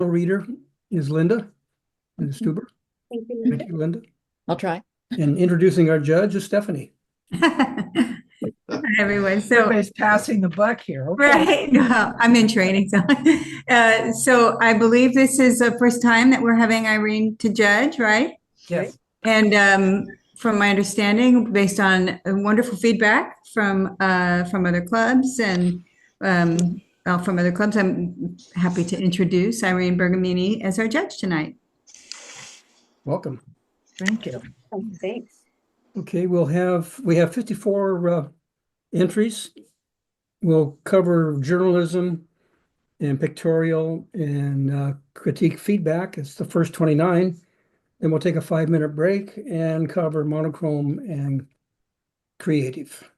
Reader is Linda Stuber. Thank you, Linda. Thank you, Linda. I'll try. And introducing our judge is Stephanie. Hi, everyone. So, Everybody's passing the buck here. Okay. right, well, I'm in training, so I believe this is the first time that we're having Irene to judge, right? Yes. And from my understanding, based on wonderful feedback from other clubs and from other clubs, I'm happy to introduce Irene Bergamini as our judge tonight. Welcome. Thank you. Thanks. Okay, we have 54 entries. We'll cover journalism and pictorial and critique feedback. It's the first 29. Then we'll take a 5-minute break and cover monochrome and creative.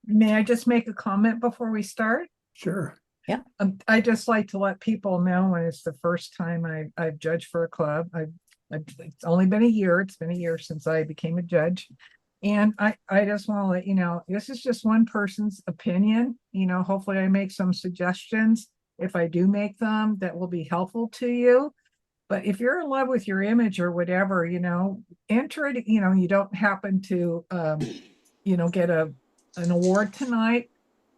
May I just make a comment before we start? Sure. Yeah. I just like to let people know when it's the first time I've judged for a club. It's only been a year. It's been a year since I became a judge. And I just want to let you know, this is just one person's opinion. Hopefully I make some suggestions. If I do make them, that will be helpful to you. But if you're in love with your image or whatever, enter it. You don't happen to, get an award tonight,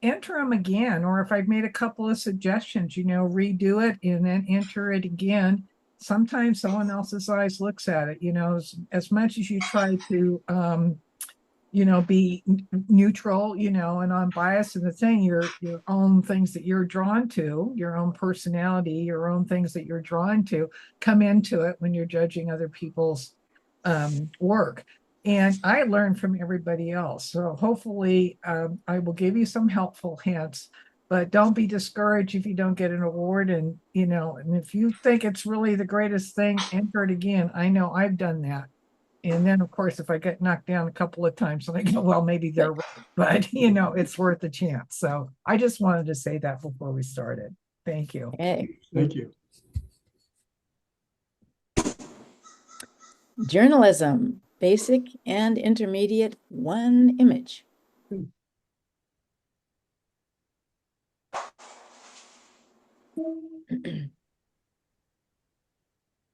enter them again. Or if I've made a couple of suggestions, redo it and then enter it again. Sometimes someone else's eyes looks at it, as much as you try to, be neutral, and unbiased in the thing, your own things that you're drawn to, your own personality, your own things that you're drawn to come into it when you're judging other people's work. And I learn from everybody else. So hopefully I will give you some helpful hints, but don't be discouraged if you don't get an award. And, and if you think it's really the greatest thing, enter it again. I know I've done that. And then, of course, if I get knocked down a couple of times, I go, well, maybe they're right, but it's worth a chance. So I just wanted to say that before we started. Thank you. Okay. Thank you. Journalism, basic and intermediate, one image.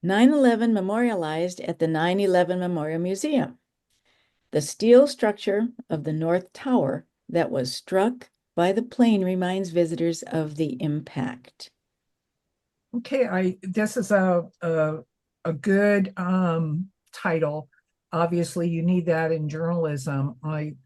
9/11 memorialized at the 9/11 Memorial Museum. The steel structure of the North Tower that was struck by the plane reminds visitors of the impact. Okay, this is a good title. Obviously, you need that in journalism.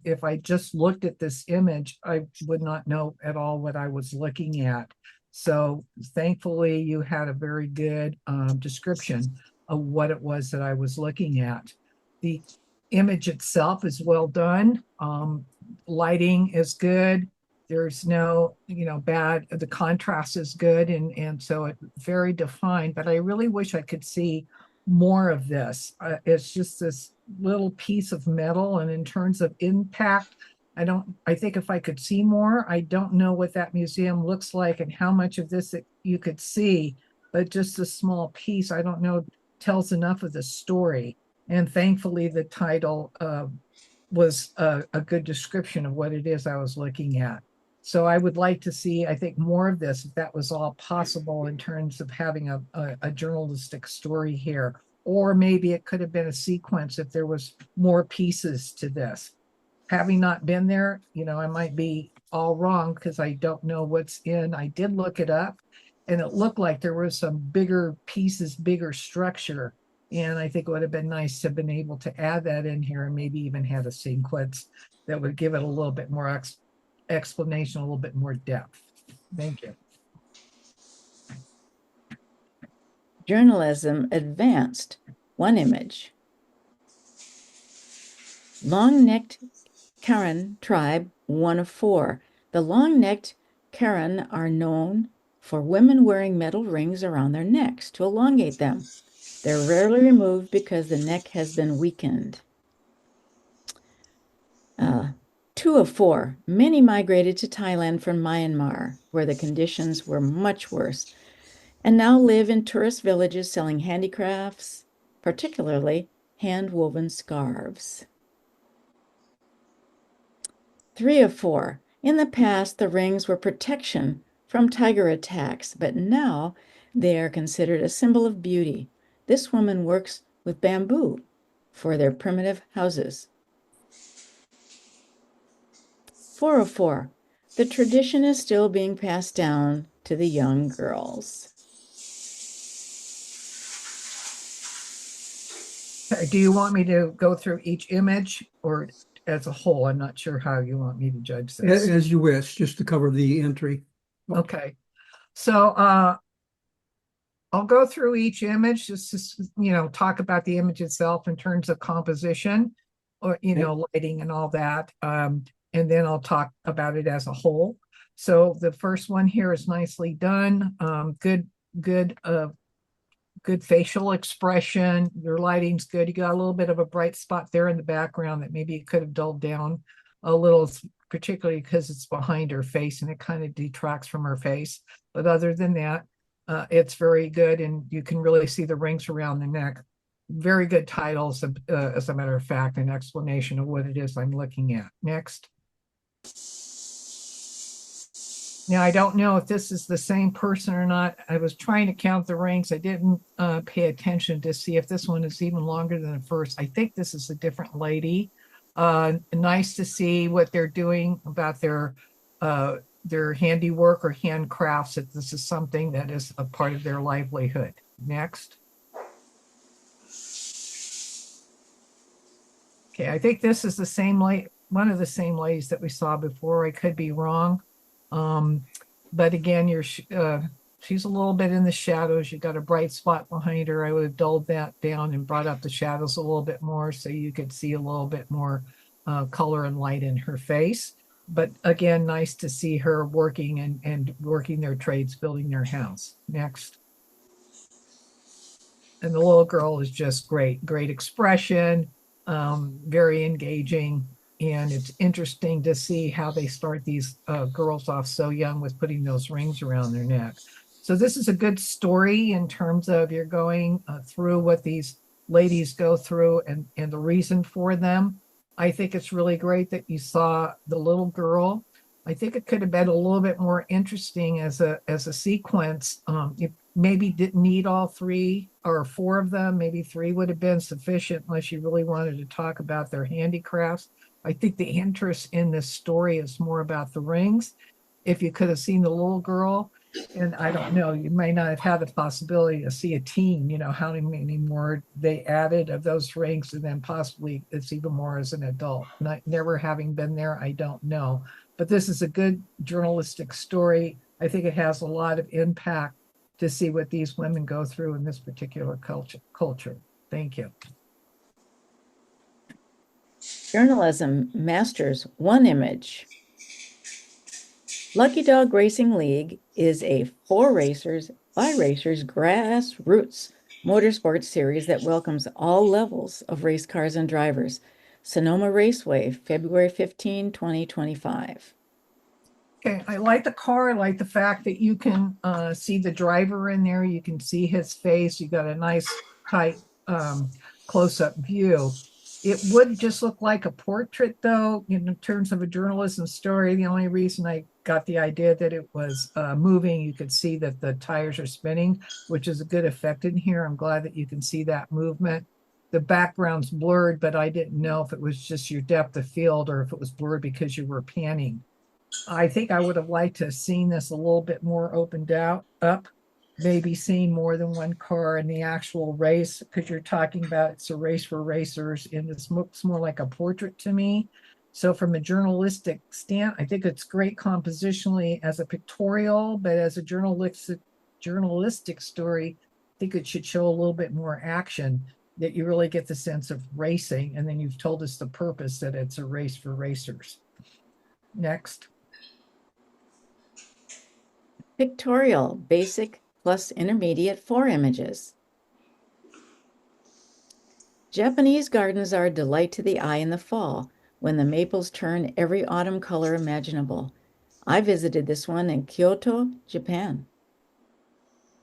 If I just looked at this image, I would not know at all what I was looking at. So thankfully, you had a very good description of what it was that I was looking at. The image itself is well done. Lighting is good. There's no, bad, the contrast is good. And so it's very defined, but I really wish I could see more of this. It's just this little piece of metal. And in terms of impact, I think if I could see more, I don't know what that museum looks like and how much of this you could see, but just a small piece, I don't know, tells enough of the story. And thankfully the title was a good description of what it is I was looking at. So I would like to see, I think, more of this, if that was all possible in terms of having a journalistic story here. Or maybe it could have been a sequence if there was more pieces to this. Having not been there, I might be all wrong because I don't know what's in. I did look it up and it looked like there was some bigger pieces, bigger structure. And I think it would have been nice to have been able to add that in here and maybe even have a sequence that would give it a little bit more explanation, a little bit more depth. Thank you. Journalism advanced, one image. Long-necked Karen tribe, one of 4. The long-necked Karen are known for women wearing metal rings around their necks to elongate them. They're rarely removed because the neck has been weakened. 2 of 4. Many migrated to Thailand from Myanmar, where the conditions were much worse, and now live in tourist villages selling handicrafts, particularly hand-woven scarves. 3 of 4. In the past, the rings were protection from tiger attacks, but now They are considered a symbol of beauty. This woman works with bamboo for their primitive houses. 404. The tradition is still being passed down to the young girls. Do you want me to go through each image or as a whole? I'm not sure how you want me to judge this. As you wish, just to cover the entry. Okay. So I'll go through each image just to, talk about the image itself in terms of composition or, lighting and all that. And then I'll talk about it as a whole. So the first one here is nicely done. Good facial expression. Your lighting's good. You got a little bit of a bright spot there in the background that maybe you could have dulled down a little, particularly because it's behind her face and it kind of detracts from her face. But other than that, it's very good, and you can really see the rings around the neck. Very good titles, as a matter of fact, an explanation of what it is I'm looking at. Next. Now, I don't know if this is the same person or not. I was trying to count the rings. I didn't pay attention to see if this one is even longer than the first. I think this is a different lady. Nice to see what they're doing about their handiwork or handcrafts, that this is something that is a part of their livelihood. Next. Okay, I think this is the same one of the same ladies that we saw before. I could be wrong. But again, she's a little bit in the shadows. You got a bright spot behind her. I would have dulled that down and brought up the shadows a little bit more so you could see a little bit more color and light in her face. But again, nice to see her working and working their trades, building their house. Next. And the little girl is just great expression, very engaging. And it's interesting to see how they start these girls off so young with putting those rings around their neck. So this is a good story in terms of you're going through what these ladies go through and the reason for them. I think it's really great that you saw the little girl. I think it could have been a little bit more interesting as a sequence. It maybe didn't need all 3 or 4 of them. Maybe 3 would have been sufficient unless you really wanted to talk about their handicrafts. I think the interest in this story is more about the rings. If you could have seen the little girl, and I don't know, you may not have had the possibility to see a teen, how many more they added of those rings, and then possibly it's even more as an adult. Never having been there, I don't know. But this is a good journalistic story. I think it has a lot of impact to see what these women go through in this particular culture. Thank you. Journalism Masters, 1 image. Lucky Dog Racing League is a for racers, by racers, grassroots motorsports series that welcomes all levels of race cars and drivers. Sonoma Raceway, February 15, 2025. Okay, I like the car. I like the fact that you can see the driver in there. You can see his face. You got a nice tight close-up view. It would just look like a portrait, though, in terms of a journalism story. The only reason I got the idea that it was moving, you could see that the tires are spinning, which is a good effect in here. I'm glad that you can see that movement. The background's blurred, but I didn't know if it was just your depth of field or if it was blurred because you were panning. I think I would have liked to have seen this a little bit more opened up, maybe seeing more than one car in the actual race, because you're talking about it's a race for racers, and this looks more like a portrait to me. So from a journalistic stand, I think it's great compositionally as a pictorial, but as a journalistic story, I think it should show a little bit more action, that you really get the sense of racing. And then you've told us the purpose, that it's a race for racers. Next. Pictorial, basic plus intermediate, 4 images. Japanese gardens are a delight to the eye in the fall, when the maples turn every autumn color imaginable. I visited this one in Kyoto, Japan.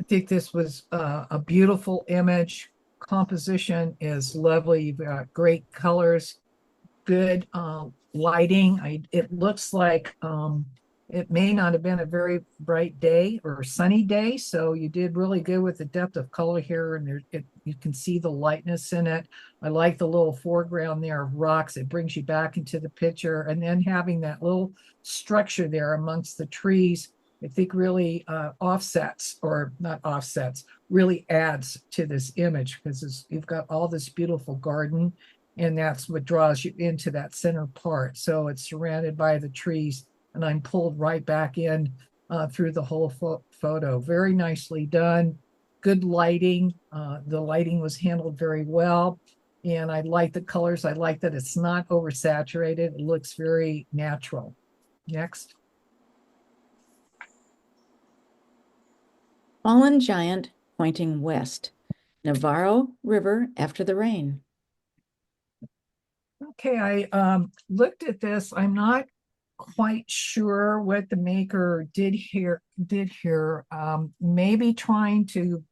I think this was a beautiful image. Composition is lovely. You've got great colors, good lighting. It looks like It may not have been a very bright day or sunny day, so you did really good with the depth of color here, and you can see the lightness in it. I like the little foreground there of rocks. It brings you back into the picture, and then having that little structure there amongst the trees, I think really offsets, or not offsets, really adds to this image, because you've got all this beautiful garden, and that's what draws you into that center part. So it's surrounded by the trees, and I'm pulled right back in through the whole photo. Very nicely done. Good lighting. The lighting was handled very well. And I like the colors. I like that it's not oversaturated. It looks very natural. Next. Fallen giant pointing west. Navarro River after the rain. Okay, I looked at this. I'm not quite sure what the maker did here. Maybe trying to,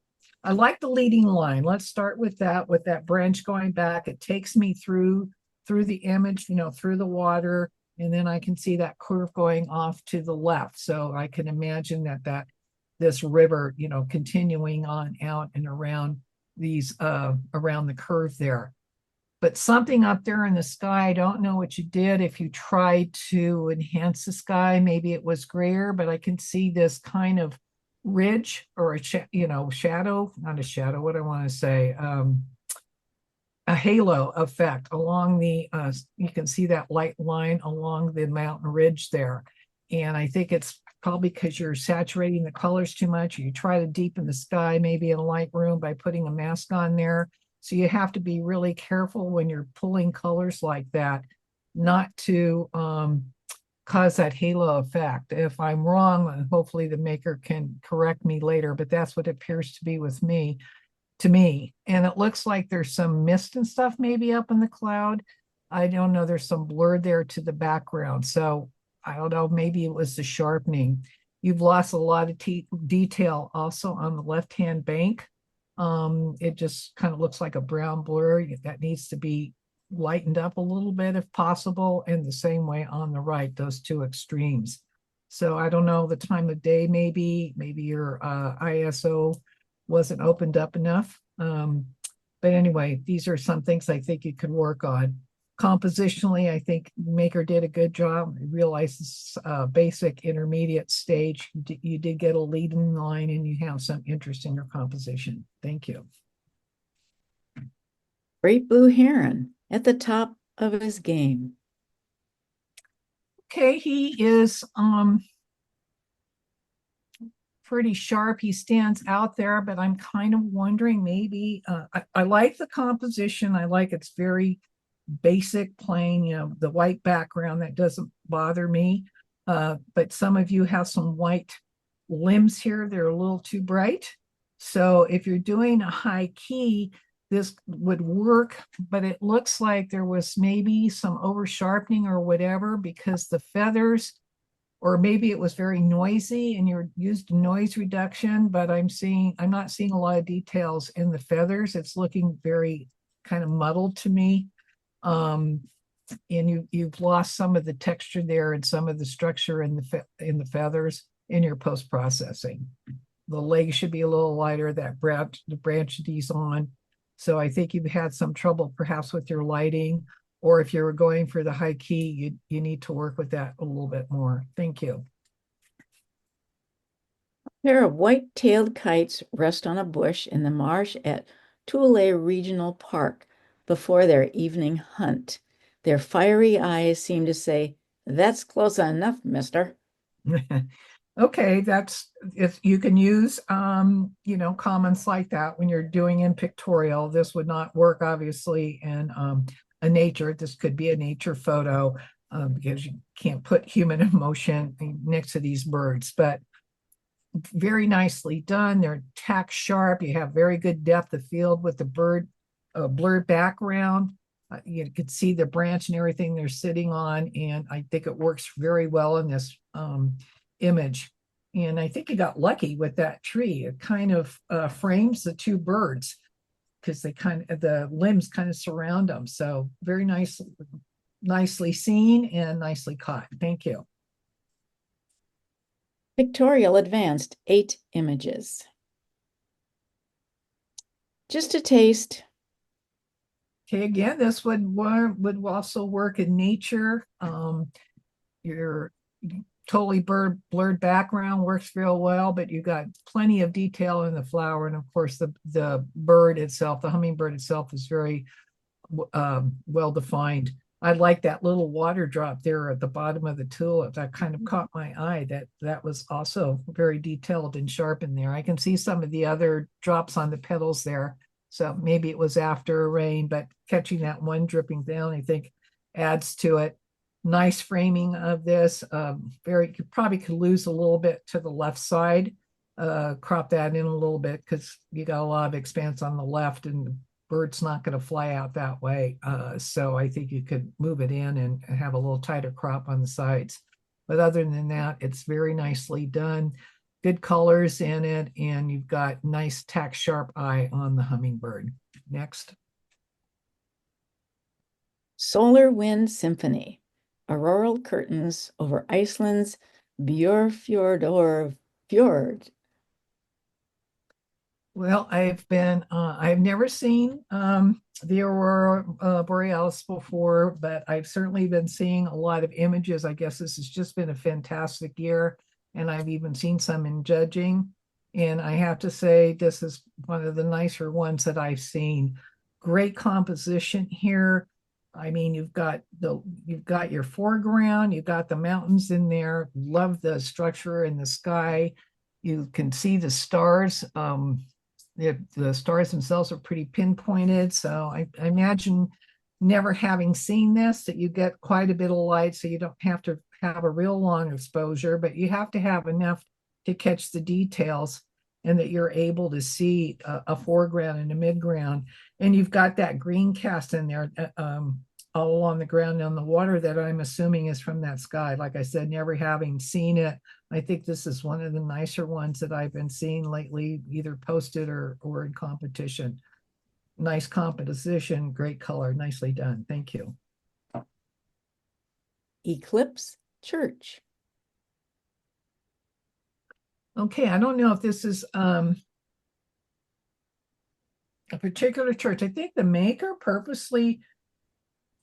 I like the leading line. Let's start with that branch going back. It takes me through the image, through the water, and then I can see that curve going off to the left. So I can imagine that this river, continuing on out and around around the curve there. But something up there in the sky, I don't know what you did. If you tried to enhance the sky, maybe it was grayer, but I can see this kind of ridge, or a shadow, not a shadow, what I want to say, a halo effect along you can see that light line along the mountain ridge there. And I think it's probably because you're saturating the colors too much, or you try to deepen the sky, maybe in a Lightroom by putting a mask on there. So you have to be really careful when you're pulling colors like that, not to cause that halo effect. If I'm wrong, hopefully the maker can correct me later, but that's what it appears to be to me. And it looks like there's some mist and stuff maybe up in the cloud. I don't know, there's some blur there to the background. So I don't know, maybe it was the sharpening. You've lost a lot of detail also on the left-hand bank. It just kind of looks like a brown blur that needs to be lightened up a little bit if possible, and the same way on the right, those two extremes. So I don't know the time of day, maybe your ISO wasn't opened up enough. But anyway, these are some things I think you could work on. Compositionally, I think Maker did a good job. I realize this basic intermediate stage, you did get a leading line, and you have some interest in your composition. Thank you. Great blue heron at the top of his game. Okay, he is pretty sharp. He stands out there, but I'm kind of wondering, maybe I like the composition. I like it's very basic, plain, the white background, that doesn't bother me. But some of you have some white limbs here. They're a little too bright. So if you're doing a high key, this would work, but it looks like there was maybe some over sharpening or whatever, because the feathers, or maybe it was very noisy and you're used noise reduction, but I'm not seeing a lot of details in the feathers. It's looking very kind of muddled to me. And you've lost some of the texture there and some of the structure in the feathers in your post-processing. The legs should be a little lighter, the branch these on. So I think you've had some trouble perhaps with your lighting, or if you're going for the high key, you need to work with that a little bit more. Thank you. A pair of white-tailed kites rest on a bush in the marsh at Tule Regional Park before their evening hunt. Their fiery eyes seem to say, "That's close enough, mister." Okay, that's, if you can use comments like that when you're doing in Pictorial. This would not work obviously in a nature. This could be a nature photo because you can't put human emotion next to these birds, but very nicely done. They're tack sharp. You have very good depth of field with the bird blurred background. You can see the branch and everything they're sitting on, and I think it works very well in this image. And I think you got lucky with that tree. It kind of frames the two birds, because the limbs kind of surround them. So very nicely seen and nicely caught. Thank you. Pictorial Advanced, 8 images. Just a taste. Okay, again, this would also work in nature. Your totally blurred background works real well, but you got plenty of detail in the flower, and of course the bird itself, the hummingbird itself, is very well defined. I like that little water drop there at the bottom of the tulip. That kind of caught my eye. That was also very detailed and sharp in there. I can see some of the other drops on the petals there. So maybe it was after rain, but catching that one dripping down, I think adds to it. Nice framing of this. You probably could lose a little bit to the left side. Crop that in a little bit because you got a lot of expanse on the left and the bird's not going to fly out that way. So I think you could move it in and have a little tighter crop on the sides. But other than that, it's very nicely done. Good colors in it, and you've got nice tack sharp eye on the hummingbird. Next. Solar Wind Symphony, auroral curtains over Iceland's Björfjord fjord. Well, I've never seen the Aurora Borealis before, but I've certainly been seeing a lot of images. I guess this has just been a fantastic year, and I've even seen some in judging. And I have to say, this is one of the nicer ones that I've seen. Great composition here. I mean, you've got your foreground, you've got the mountains in there. Love the structure in the sky. You can see the stars. The stars themselves are pretty pinpointed. So I imagine, never having seen this, that you get quite a bit of light, so you don't have to have a real long exposure, but you have to have enough to catch the details and that you're able to see a foreground and a midground. And you've got that green cast in there all along the ground on the water that I'm assuming is from that sky. Like I said, never having seen it, I think this is one of the nicer ones that I've been seeing lately, either posted or in competition. Nice composition, great color, nicely done. Thank you. Eclipse Church. Okay, I don't know if this is a particular church. I think the maker purposely,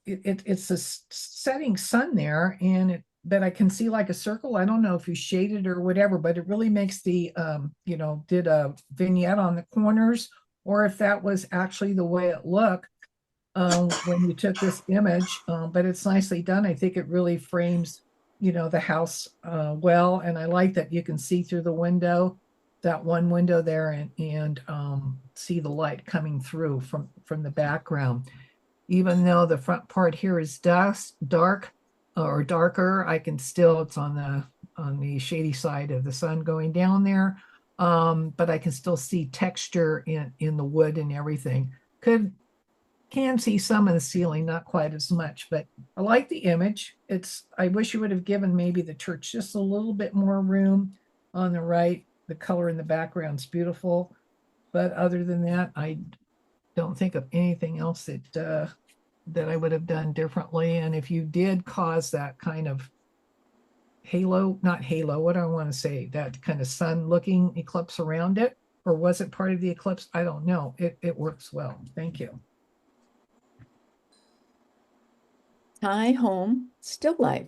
it's a setting sun there, and but I can see like a circle. I don't know if you shaded or whatever, but it really makes the did a vignette on the corners, or if that was actually the way it looked when you took this image. But it's nicely done. I think it really frames the house well, and I like that you can see through the window, that one window there, and see the light coming through from the background. Even though the front part here is dark or darker, I can still, it's on the shady side of the sun going down there, but I can still see texture in the wood and everything. Can see some of the ceiling, not quite as much, but I like the image. I wish you would have given maybe the church just a little bit more room on the right. The color in the background's beautiful, but other than that, I don't think of anything else that I would have done differently. And if you did cause that kind of halo, not halo, what do I want to say, that kind of sun looking eclipse around it, or was it part of the eclipse? I don't know. It works well. Thank you. Thai Home Still Life.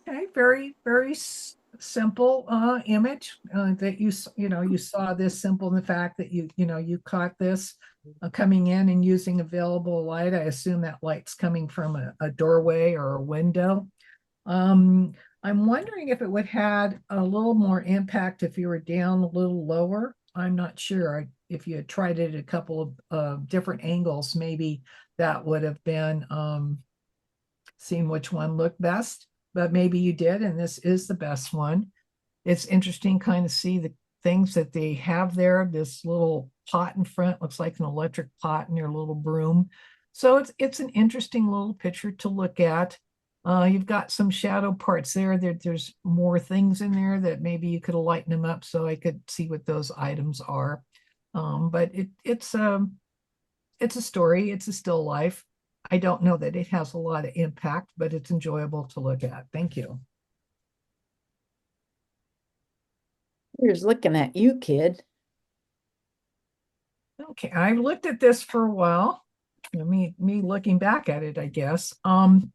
Okay, very, very simple image that you saw this simple in the fact that you caught this coming in and using available light. I assume that light's coming from a doorway or a window. I'm wondering if it would had a little more impact if you were down a little lower. I'm not sure. If you had tried it at a couple of different angles, maybe that would have been seeing which one looked best. But maybe you did, and this is the best one. It's interesting kind of see the things that they have there. This little pot in front looks like an electric pot and their little broom. So it's an interesting little picture to look at. You've got some shadow parts there. There's more things in there that maybe you could lighten them up so I could see what those items are. But it's a story. It's a still life. I don't know that it has a lot of impact, but it's enjoyable to look at. Thank you. Here's looking at you, kid. Okay, I've looked at this for a while. Me looking back at it, I guess. And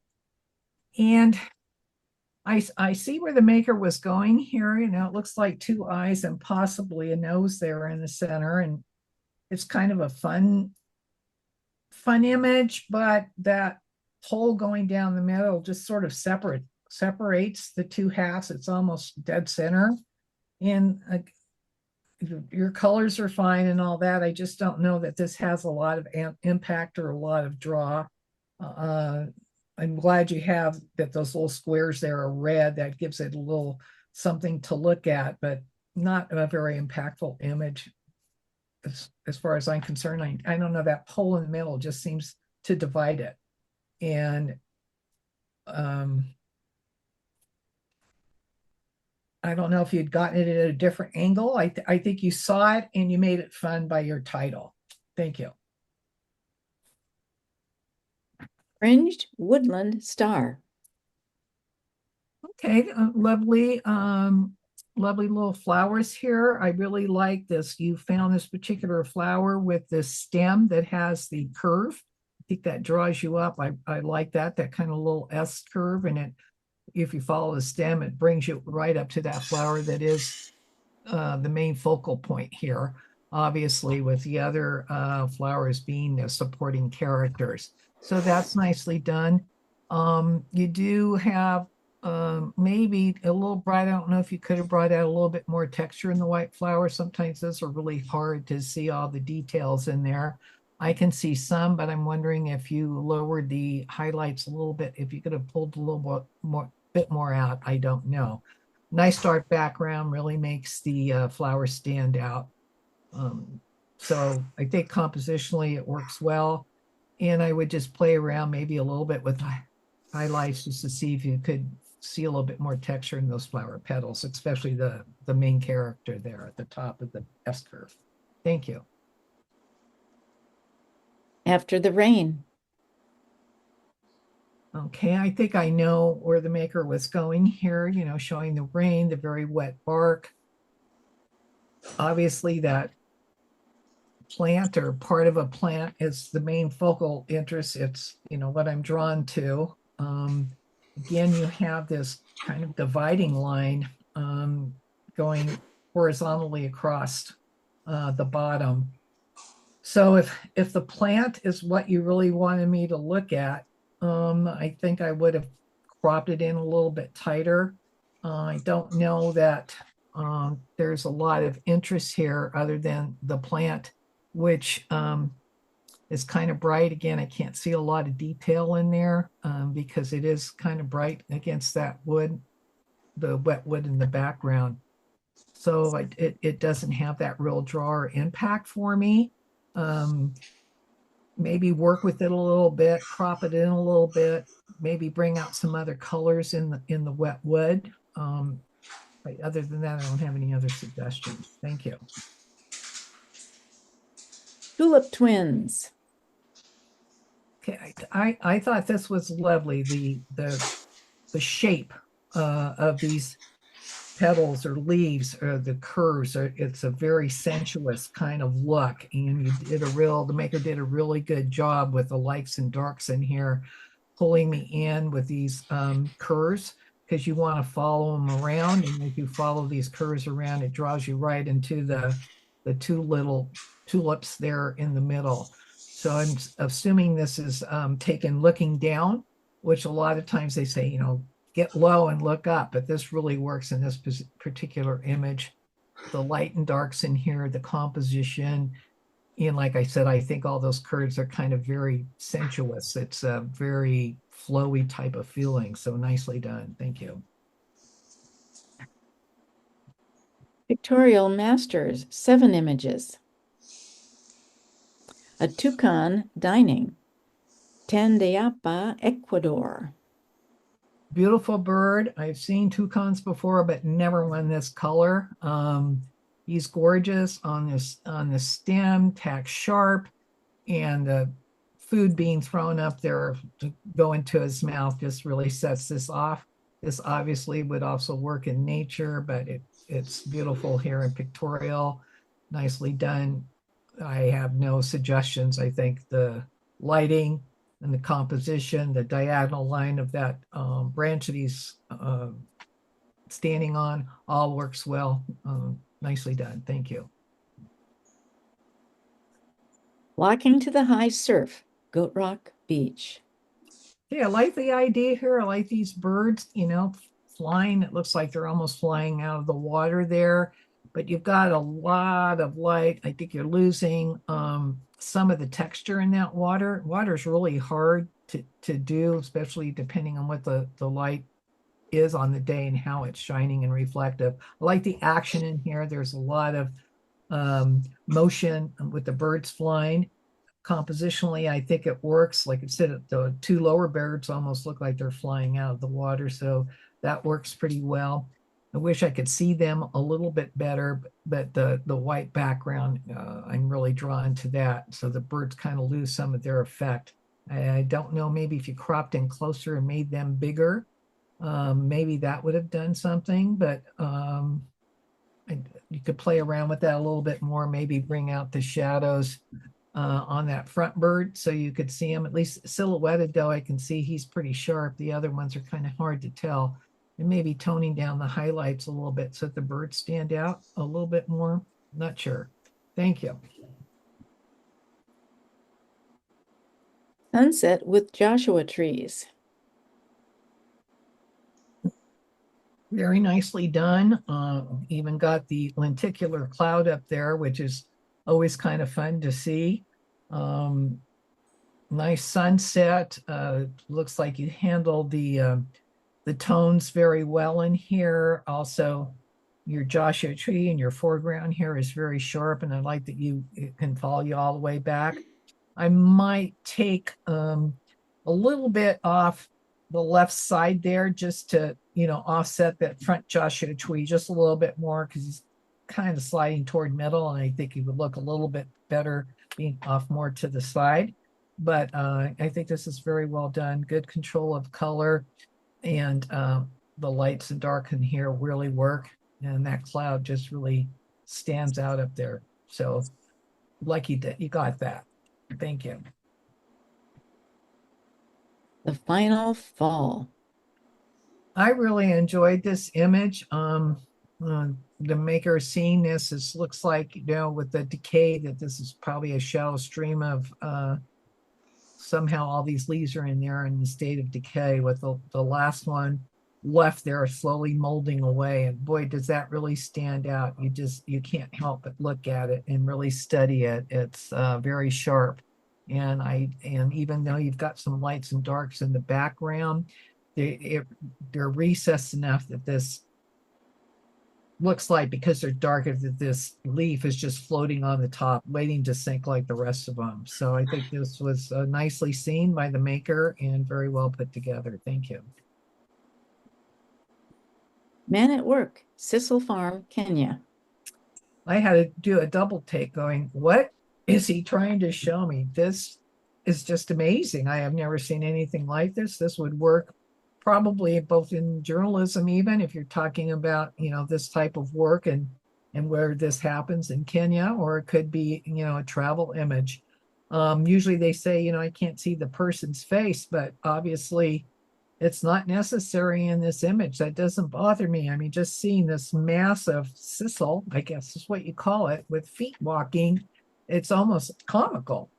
I see where the maker was going here. You know, it looks like two eyes and possibly a nose there in the center, and it's kind of a fun image, but that hole going down the middle just sort of separates the two halves. It's almost dead center. And your colors are fine and all that. I just don't know that this has a lot of impact or a lot of draw. I'm glad you have that those little squares there are red. That gives it a little something to look at, but not a very impactful image as far as I'm concerned. I don't know, that hole in the middle just seems to divide it. And I don't know if you'd gotten it at a different angle. I think you saw it and you made it fun by your title. Thank you. Fringed woodland star. Okay, lovely, lovely little flowers here. I really like this. You found this particular flower with this stem that has the curve. I think that draws you up. I like that kind of little S curve, and it, if you follow the stem, it brings you right up to that flower that is the main focal point here, obviously, with the other flowers being the supporting characters. So that's nicely done. You do have maybe a little bright. I don't know if you could have brought out a little bit more texture in the white flower. Sometimes those are really hard to see all the details in there. I can see some, but I'm wondering if you lowered the highlights a little bit, if you could have pulled a little bit more out. I don't know. Nice dark background really makes the flower stand out. So I think compositionally it works well. And I would just play around maybe a little bit with highlights just to see if you could see a little bit more texture in those flower petals, especially the main character there at the top of the S curve. Thank you. After the rain. Okay, I think I know where the maker was going here, you know, showing the rain, the very wet bark. Obviously that plant or part of a plant is the main focal interest. It's, you know, what I'm drawn to. Again, you have this kind of dividing line going horizontally across the bottom. So if the plant is what you really wanted me to look at, I think I would have cropped it in a little bit tighter. I don't know that there's a lot of interest here other than the plant, which is kind of bright. Again, I can't see a lot of detail in there because it is kind of bright against that wood, the wet wood in the background. So it doesn't have that real draw or impact for me. Maybe work with it a little bit, crop it in a little bit, maybe bring out some other colors in the wet wood. But other than that, I don't have any other suggestions. Thank you. Tulip twins. Okay, I thought this was lovely. The shape of these petals or leaves or the curves it's a very sensuous kind of look, and the maker did a really good job with the lights and darks in here, pulling me in with these curves, because you want to follow them around, and if you follow these curves around, it draws you right into the two little tulips there in the middle. So I'm assuming this is taken looking down, which a lot of times they say, you know, get low and look up, but this really works in this particular image. The light and darks in here, the composition, and like I said, I think all those curves are kind of very sensuous. It's a very flowy type of feeling. So nicely done. Thank you. Pictorial Masters, 7 images. A toucan dining. Tandeapa, Ecuador. Beautiful bird. I've seen toucans before, but never one this color. He's gorgeous on the stem, tack sharp, and the food being thrown up there to go into his mouth just really sets this off. This obviously would also work in nature, but it's beautiful here in Pictorial, nicely done. I have no suggestions. I think the lighting and the composition, the diagonal line of that branch that he's standing on, all works well. Nicely done. Thank you. Walking to the high surf, Goat Rock Beach. Yeah, I like the idea here. I like these birds, flying. It looks like they're almost flying out of the water there, but you've got a lot of light. I think you're losing some of the texture in that water. Water is really hard to do, especially depending on what the light is on the day and how it's shining and reflective. I like the action in here. There's a lot of motion with the birds flying. Compositionally, I think it works. Like I said, the two lower birds almost look like they're flying out of the water, so that works pretty well. I wish I could see them a little bit better, but the white background, I'm really drawn to that. So the birds kind of lose some of their effect. I don't know, maybe if you cropped in closer and made them bigger, maybe that would have done something, but you could play around with that a little bit more, maybe bring out the shadows on that front bird so you could see him, at least silhouetted, though I can see he's pretty sharp. The other ones are kind of hard to tell. And maybe toning down the highlights a little bit so that the birds stand out a little bit more. Not sure. Thank you. Sunset with Joshua trees. Very nicely done. Even got the lenticular cloud up there, which is always kind of fun to see. Nice sunset. Looks like you handled the tones very well in here. Also, your Joshua tree in your foreground here is very sharp, and I like that it can follow you all the way back. I might take a little bit off the left side there just to, offset that front Joshua tree just a little bit more, because he's kind of sliding toward middle, and I think he would look a little bit better being off more to the side. But I think this is very well done. Good control of color, and the lights and dark in here really work, and that cloud just really stands out up there. So like you got that. Thank you. The final fall. I really enjoyed this image. The maker seeing this looks like, with the decay, that this is probably a shallow stream of somehow all these leaves are in there in the state of decay, with the last one left there slowly molding away. And boy, does that really stand out. You can't help but look at it and really study it. It's very sharp. And even though you've got some lights and darks in the background, they're recessed enough that this looks like, because they're darker, that this leaf is just floating on the top, waiting to sink like the rest of them. So I think this was nicely seen by the maker and very well put together. Thank you. Man at Work, Sissel Farm, Kenya. I had to do a double take going, what is he trying to show me? This is just amazing. I have never seen anything like this. This would work probably both in journalism, even if you're talking about, this type of work and where this happens in Kenya, or it could be, a travel image. Usually they say, I can't see the person's face, but obviously it's not necessary in this image. That doesn't bother me. I mean, just seeing this massive sissel, I guess is what you call it, with feet walking, it's almost comical.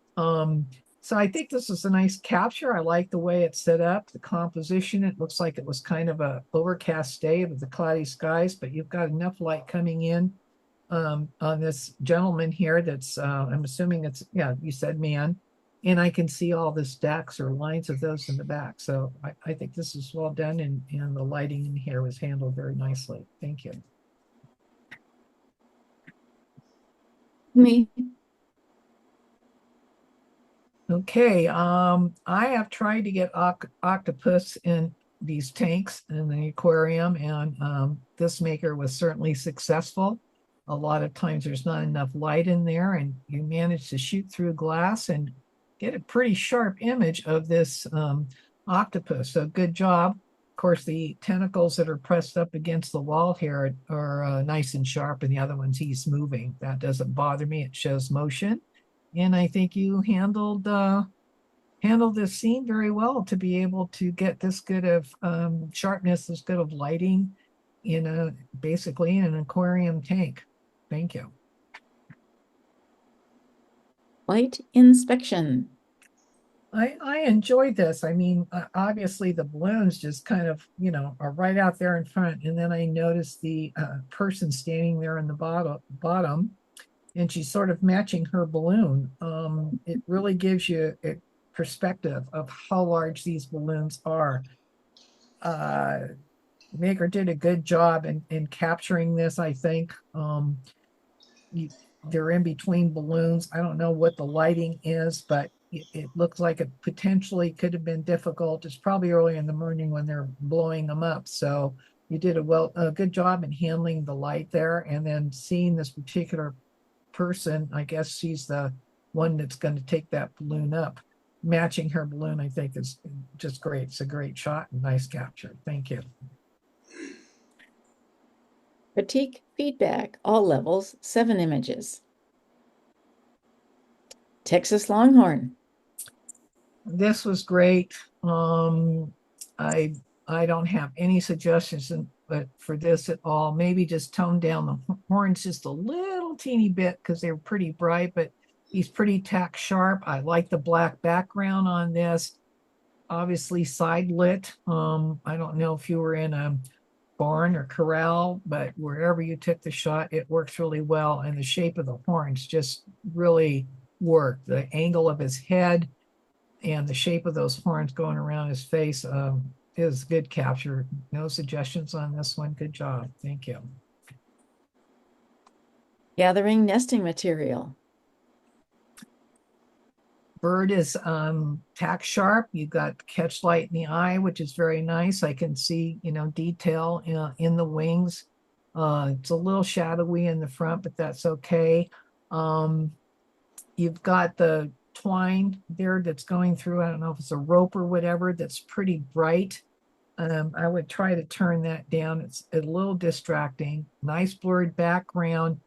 So I think this is a nice capture. I like the way it's set up, the composition. It looks like it was kind of a overcast day with the cloudy skies, but you've got enough light coming in on this gentleman here that's, I'm assuming it's, yeah, you said man, and I can see all the stacks or lines of those in the back. So I think this is well done, and the lighting in here was handled very nicely. Thank you. Me. Okay, I have tried to get octopus in these tanks in the aquarium, and this maker was certainly successful. A lot of times there's not enough light in there, and you manage to shoot through glass and get a pretty sharp image of this octopus. So good job. Of course, the tentacles that are pressed up against the wall here are nice and sharp, and the other ones he's moving. That doesn't bother me. It shows motion. And I think you handled this scene very well to be able to get this good of sharpness, this good of lighting in basically in an aquarium tank. Thank you. Light inspection. I enjoyed this. I mean, obviously the balloons just kind of, are right out there in front. And then I noticed the person standing there in the bottom, and she's sort of matching her balloon. It really gives you a perspective of how large these balloons are. Maker did a good job in capturing this, I think. They're in between balloons. I don't know what the lighting is, but it looks like it potentially could have been difficult. It's probably early in the morning when they're blowing them up. So you did a good job in handling the light there, and then seeing this particular person. I guess she's the one that's going to take that balloon up. Matching her balloon, I think, is just great. It's a great shot and nice capture. Thank you. Critique feedback, all levels, 7 images. Texas Longhorn. This was great. I don't have any suggestions but for this at all. Maybe just tone down the horns just a little teeny bit because they were pretty bright, but he's pretty tack sharp. I like the black background on this. Obviously side lit. I don't know if you were in a barn or corral, but wherever you took the shot, it works really well. And the shape of the horns just really worked. The angle of his head and the shape of those horns going around his face is good capture. No suggestions on this one. Good job. Thank you. Gathering nesting material. Bird is tack sharp. You've got catch light in the eye, which is very nice. I can see, detail in the wings. It's a little shadowy in the front, but that's okay. You've got the twine there that's going through. I don't know if it's a rope or whatever. That's pretty bright. I would try to turn that down. It's a little distracting. Nice blurred background.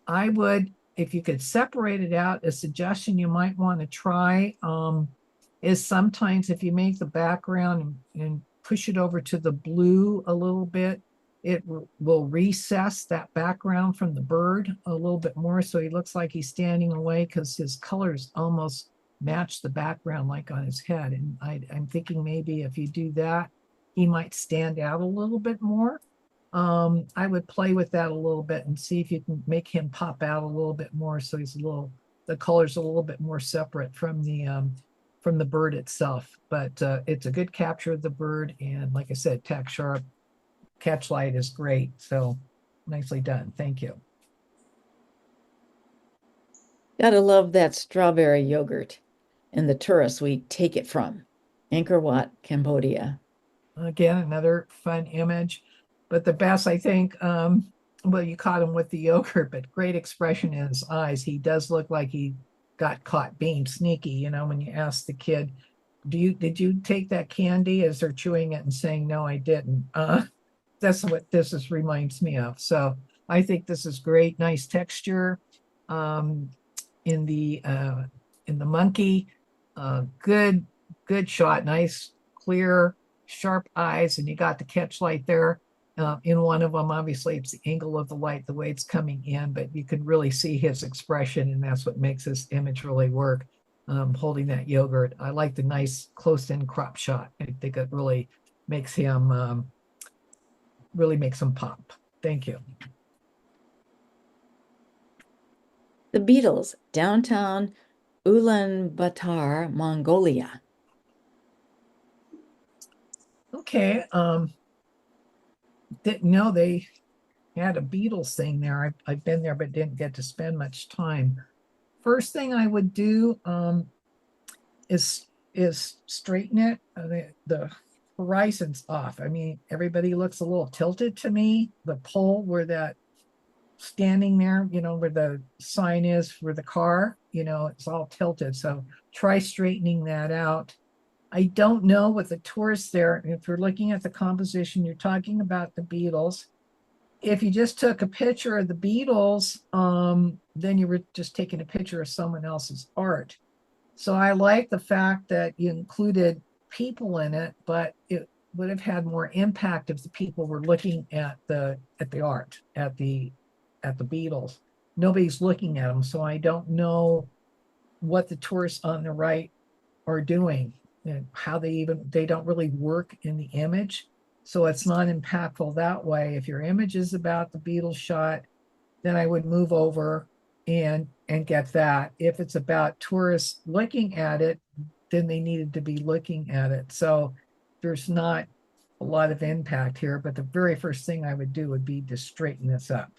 I would, if you could separate it out, a suggestion you might want to try is sometimes if you make the background and push it over to the blue a little bit, it will recess that background from the bird a little bit more. So he looks like he's standing away because his colors almost match the background like on his head. And I'm thinking maybe if you do that, he might stand out a little bit more. I would play with that a little bit and see if you can make him pop out a little bit more. So he's the color's a little bit more separate from the bird itself. But it's a good capture of the bird. And like I said, tack sharp, catch light is great. So nicely done. Thank you. Gotta love that strawberry yogurt and the tourists we take it from. Angkor Wat, Cambodia. Again, another fun image. But the best, I think, well, you caught him with the yogurt, but great expression in his eyes. He does look like he got caught being sneaky, when you ask the kid, did you take that candy, as they're chewing it and saying, no, I didn't. That's what this reminds me of. So I think this is great. Nice texture in the monkey. Good shot. Nice, clear, sharp eyes, and you got the catch light there. In one of them, obviously, it's the angle of the light, the way it's coming in, but you can really see his expression, and that's what makes this image really work. Holding that yogurt. I like the nice close-in crop shot. I think it really makes him pop. Thank you. The Beatles, downtown Ulaanbaatar, Mongolia. Okay. Didn't know they had a Beatles thing there. I've been there, but didn't get to spend much time. First thing I would do is straighten it. The horizon's off. I mean, everybody looks a little tilted to me. The pole where that standing there, where the sign is for the car, it's all tilted. So try straightening that out. I don't know what the tourists there, if you're looking at the composition, you're talking about the beetles. If you just took a picture of the beetles, then you were just taking a picture of someone else's art. So I like the fact that you included people in it, but it would have had more impact if the people were looking at the art, at the beetles. Nobody's looking at them, so I don't know what the tourists on the right are doing and how they don't really work in the image. So it's not impactful that way. If your image is about the Beatles shot, then I would move over and get that. If it's about tourists looking at it, then they needed to be looking at it. So there's not a lot of impact here, but the very first thing I would do would be to straighten this up.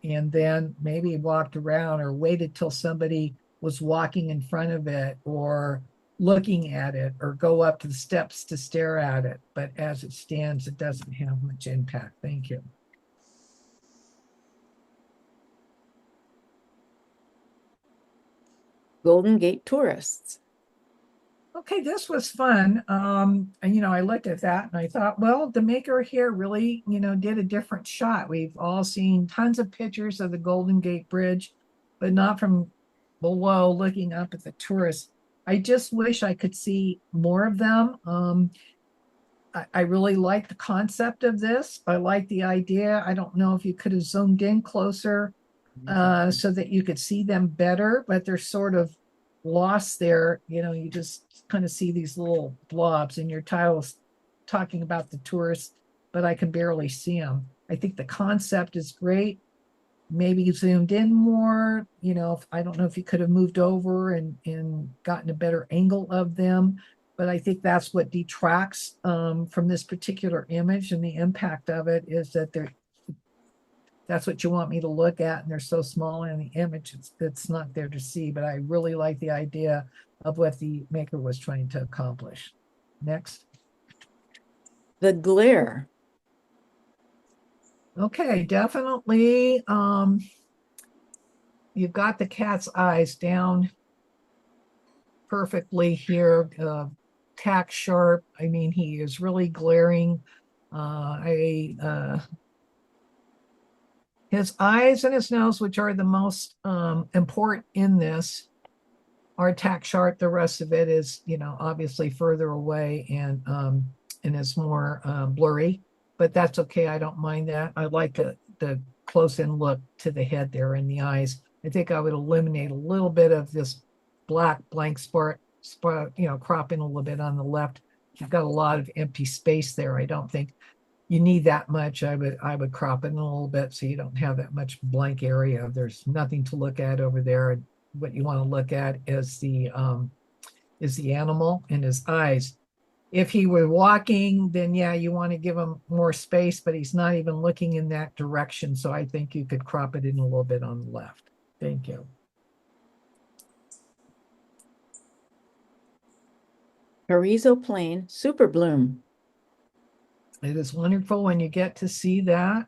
And then maybe walked around or waited till somebody was walking in front of it or looking at it or go up to the steps to stare at it. But as it stands, it doesn't have much impact. Thank you. Golden Gate tourists. Okay, this was fun. And I looked at that and I thought, well, the maker here really, did a different shot. We've all seen tons of pictures of the Golden Gate Bridge, but not from below looking up at the tourists. I just wish I could see more of them. I really like the concept of this. I like the idea. I don't know if you could have zoomed in closer so that you could see them better, but they're sort of lost there. You just kind of see these little blobs, and your title's talking about the tourists, but I can barely see them. I think the concept is great. Maybe zoomed in more. I don't know if you could have moved over and gotten a better angle of them, but I think that's what detracts from this particular image, and the impact of it is that that's what you want me to look at, and they're so small in the image, it's not there to see. But I really like the idea of what the maker was trying to accomplish. Next. The glare. Okay, definitely. You've got the cat's eyes down perfectly here, tack sharp. I mean, he is really glaring. His eyes and his nose, which are the most important in this, are tack sharp. The rest of it is, obviously further away and is more blurry, but that's okay. I don't mind that. I like the close-in look to the head there and the eyes. I think I would eliminate a little bit of this black blank spot, crop in a little bit on the left. You've got a lot of empty space there. I don't think you need that much. I would crop it in a little bit so you don't have that much blank area. There's nothing to look at over there. What you want to look at is the animal and his eyes. If he were walking, then yeah, you want to give him more space, but he's not even looking in that direction. So I think you could crop it in a little bit on the left. Thank you. Carrizo Plain Super Bloom. It is wonderful when you get to see that.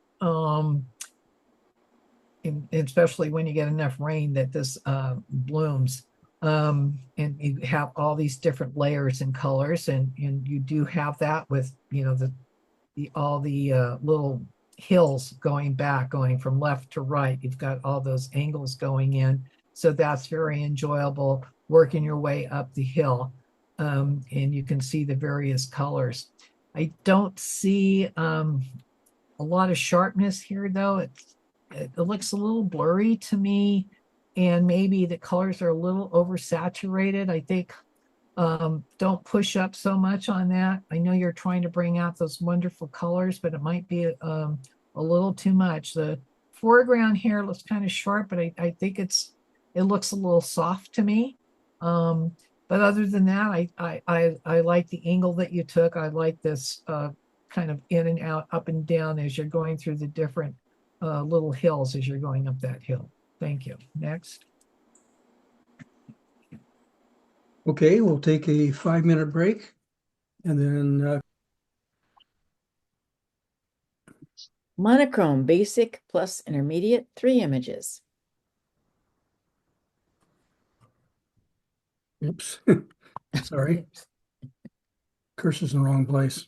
Especially when you get enough rain that this blooms. And you have all these different layers and colors, and you do have that with all the little hills going from left to right. You've got all those angles going in, so that's very enjoyable working your way up the hill, and you can see the various colors. I don't see a lot of sharpness here, though. It looks a little blurry to me, and maybe the colors are a little oversaturated. I think don't push up so much on that. I know you're trying to bring out those wonderful colors, but it might be a little too much. The foreground here looks kind of sharp, but I think it looks a little soft to me. But other than that, I like the angle that you took. I like this kind of in and out, up and down as you're going through the different little hills as you're going up that hill. Thank you. Next. Okay, we'll take a 5-minute break and then Monochrome Basic plus Intermediate, 3 images. oops, sorry. Cursor's in the wrong place.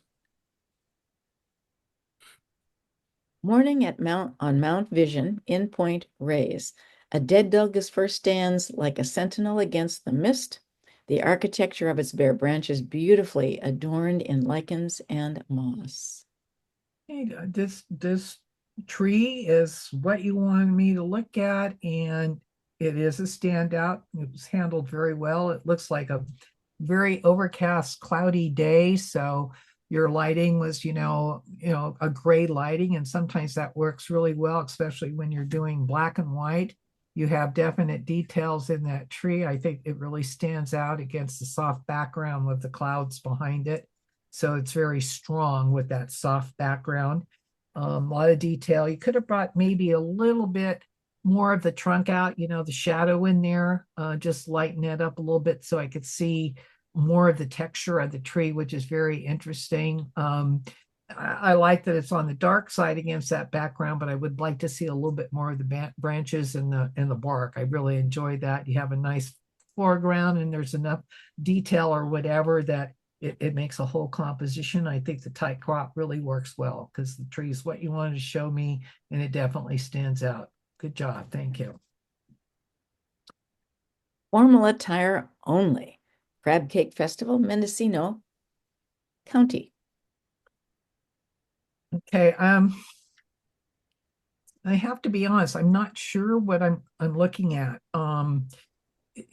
Morning at Mount Vision, in Point Rays. A dead Douglas fir stands like a sentinel against the mist. The architecture of its bare branches beautifully adorned in lichens and moss. Hey, this tree is what you wanted me to look at, and it is a standout. It was handled very well. It looks like a very overcast, cloudy day, so your lighting was, a gray lighting, and sometimes that works really well, especially when you're doing black and white. You have definite details in that tree. I think it really stands out against the soft background with the clouds behind it. So it's very strong with that soft background. A lot of detail. You could have brought maybe a little bit more of the trunk out, the shadow in there, just lighten it up a little bit so I could see more of the texture of the tree, which is very interesting. I like that it's on the dark side against that background, but I would like to see a little bit more of the branches and the bark. I really enjoyed that. You have a nice foreground and there's enough detail or whatever that it makes a whole composition. I think the tight crop really works well because the tree is what you wanted to show me, and it definitely stands out. Good job. Thank you. Formal attire only. Crab Cake Festival, Mendocino County. Okay. I have to be honest, I'm not sure what I'm looking at.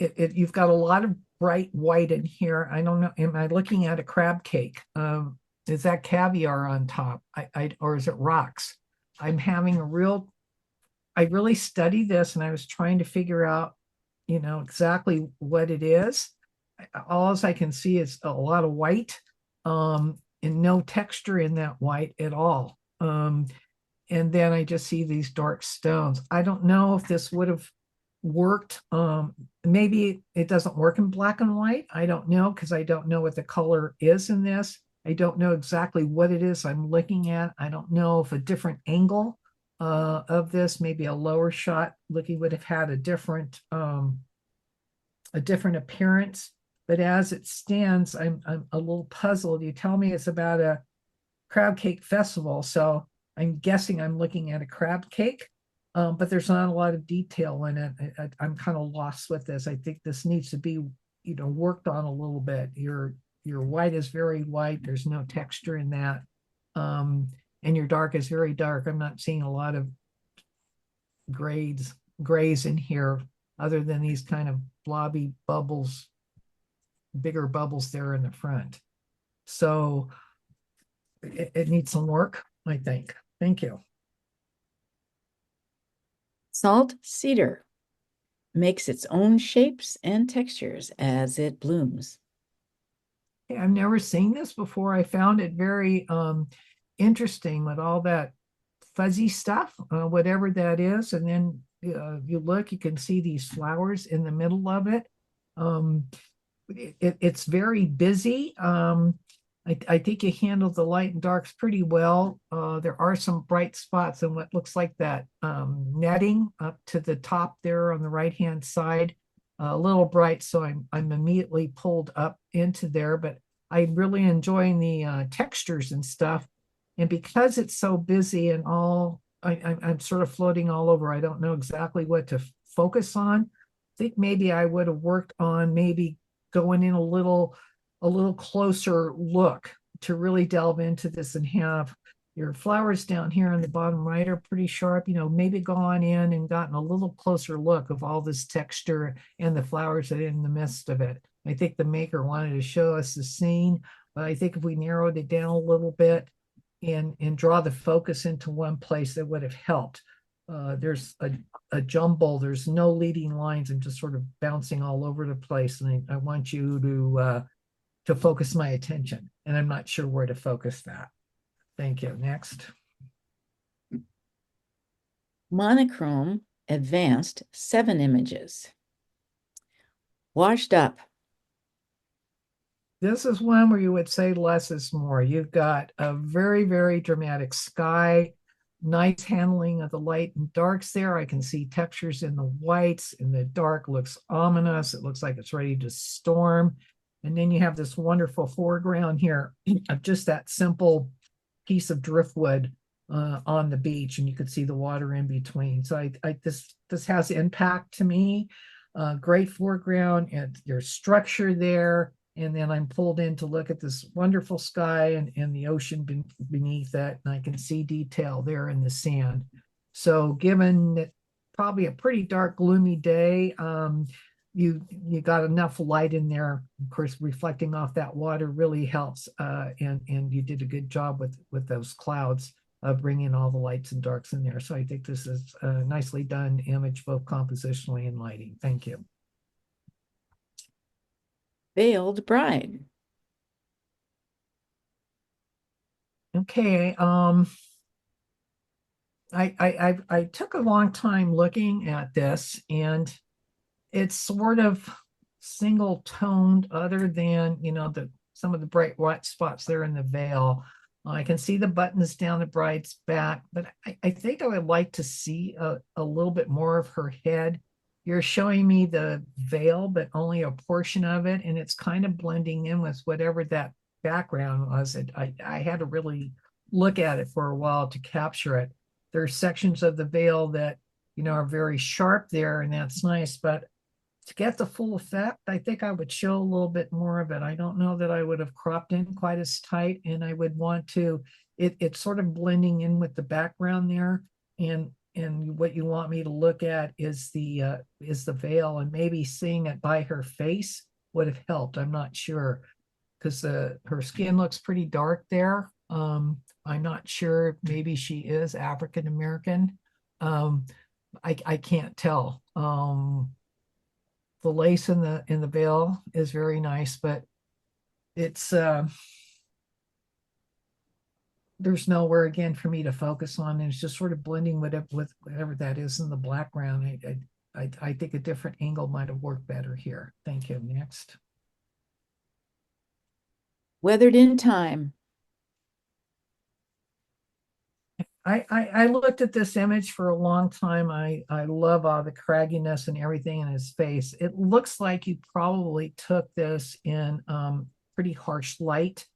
You've got a lot of bright white in here. I don't know. Am I looking at a crab cake? Is that caviar on top? Or is it rocks? I'm having I really studied this and I was trying to figure out, exactly what it is. All I can see is a lot of white, and no texture in that white at all. And then I just see these dark stones. I don't know if this would have worked. Maybe it doesn't work in black and white. I don't know because I don't know what the color is in this. I don't know exactly what it is I'm looking at. I don't know if a different angle of this, maybe a lower shot looking would have had a different appearance. But as it stands, I'm a little puzzled. You tell me it's about a crab cake festival, so I'm guessing I'm looking at a crab cake, but there's not a lot of detail in it. I'm kind of lost with this. I think this needs to be, worked on a little bit. Your white is very white. There's no texture in that. And your dark is very dark. I'm not seeing a lot of grays in here, other than these kind of blobby bubbles, bigger bubbles there in the front. So it needs some work, I think. Thank you. Salt cedar makes its own shapes and textures as it blooms. I've never seen this before. I found it very interesting with all that fuzzy stuff, whatever that is. And then you look, you can see these flowers in the middle of it. It's very busy. I think you handled the light and darks pretty well. There are some bright spots in what looks like that netting up to the top there on the right-hand side. A little bright, so I'm immediately pulled up into there, but I'm really enjoying the textures and stuff. And because it's so busy and I'm sort of floating all over, I don't know exactly what to focus on. I think maybe I would have worked on maybe going in a little closer look to really delve into this and have your flowers down here on the bottom right are pretty sharp, maybe gone in and gotten a little closer look of all this texture and the flowers that are in the midst of it. I think the maker wanted to show us the scene, but I think if we narrowed it down a little bit and draw the focus into one place, that would have helped. There's a jumble, there's no leading lines. I'm just sort of bouncing all over the place, and I want you to focus my attention, and I'm not sure where to focus that. Thank you. Next. Monochrome advanced 7 images. Washed up. This is one where you would say less is more. You've got a very, very dramatic sky, nice handling of the light and darks there. I can see textures in the whites, and the dark looks ominous. It looks like it's ready to storm. And then you have this wonderful foreground here of just that simple piece of driftwood on the beach, and you could see the water in between. So this has impact to me. Great foreground, and there's structure there. And then I'm pulled in to look at this wonderful sky and the ocean beneath that, and I can see detail there in the sand. So given that probably a pretty dark, gloomy day, you got enough light in there. Of course, reflecting off that water really helps, and you did a good job with those clouds of bringing all the lights and darks in there. So I think this is a nicely done image, both compositionally and lighting. Thank you. Veiled Bride. Okay. I took a long time looking at this, and it's sort of single toned, other than, you know, some of the bright white spots there in the veil. I can see the buttons down the bride's back, but I think I would like to see a little bit more of her head. You're showing me the veil, but only a portion of it, and it's kind of blending in with whatever that background was. I had to really look at it for a while to capture it. There are sections of the veil that, you know, are very sharp there, and that's nice, but to get the full effect, I think I would show a little bit more of it. I don't know that I would have cropped in quite as tight, and I would want to, it's sort of blending in with the background there. And what you want me to look at is the veil, and maybe seeing it by her face would have helped. I'm not sure, because her skin looks pretty dark there. I'm not sure, maybe she is African American. I can't tell. The lace in the veil is very nice, but it's there's nowhere again for me to focus on, and it's just sort of blending with whatever that is in the background. I think a different angle might have worked better here. Thank you. Next. Weathered in Time. I looked at this image for a long time. I love all the cragginess and everything in his face. It looks like you probably took this in pretty harsh light.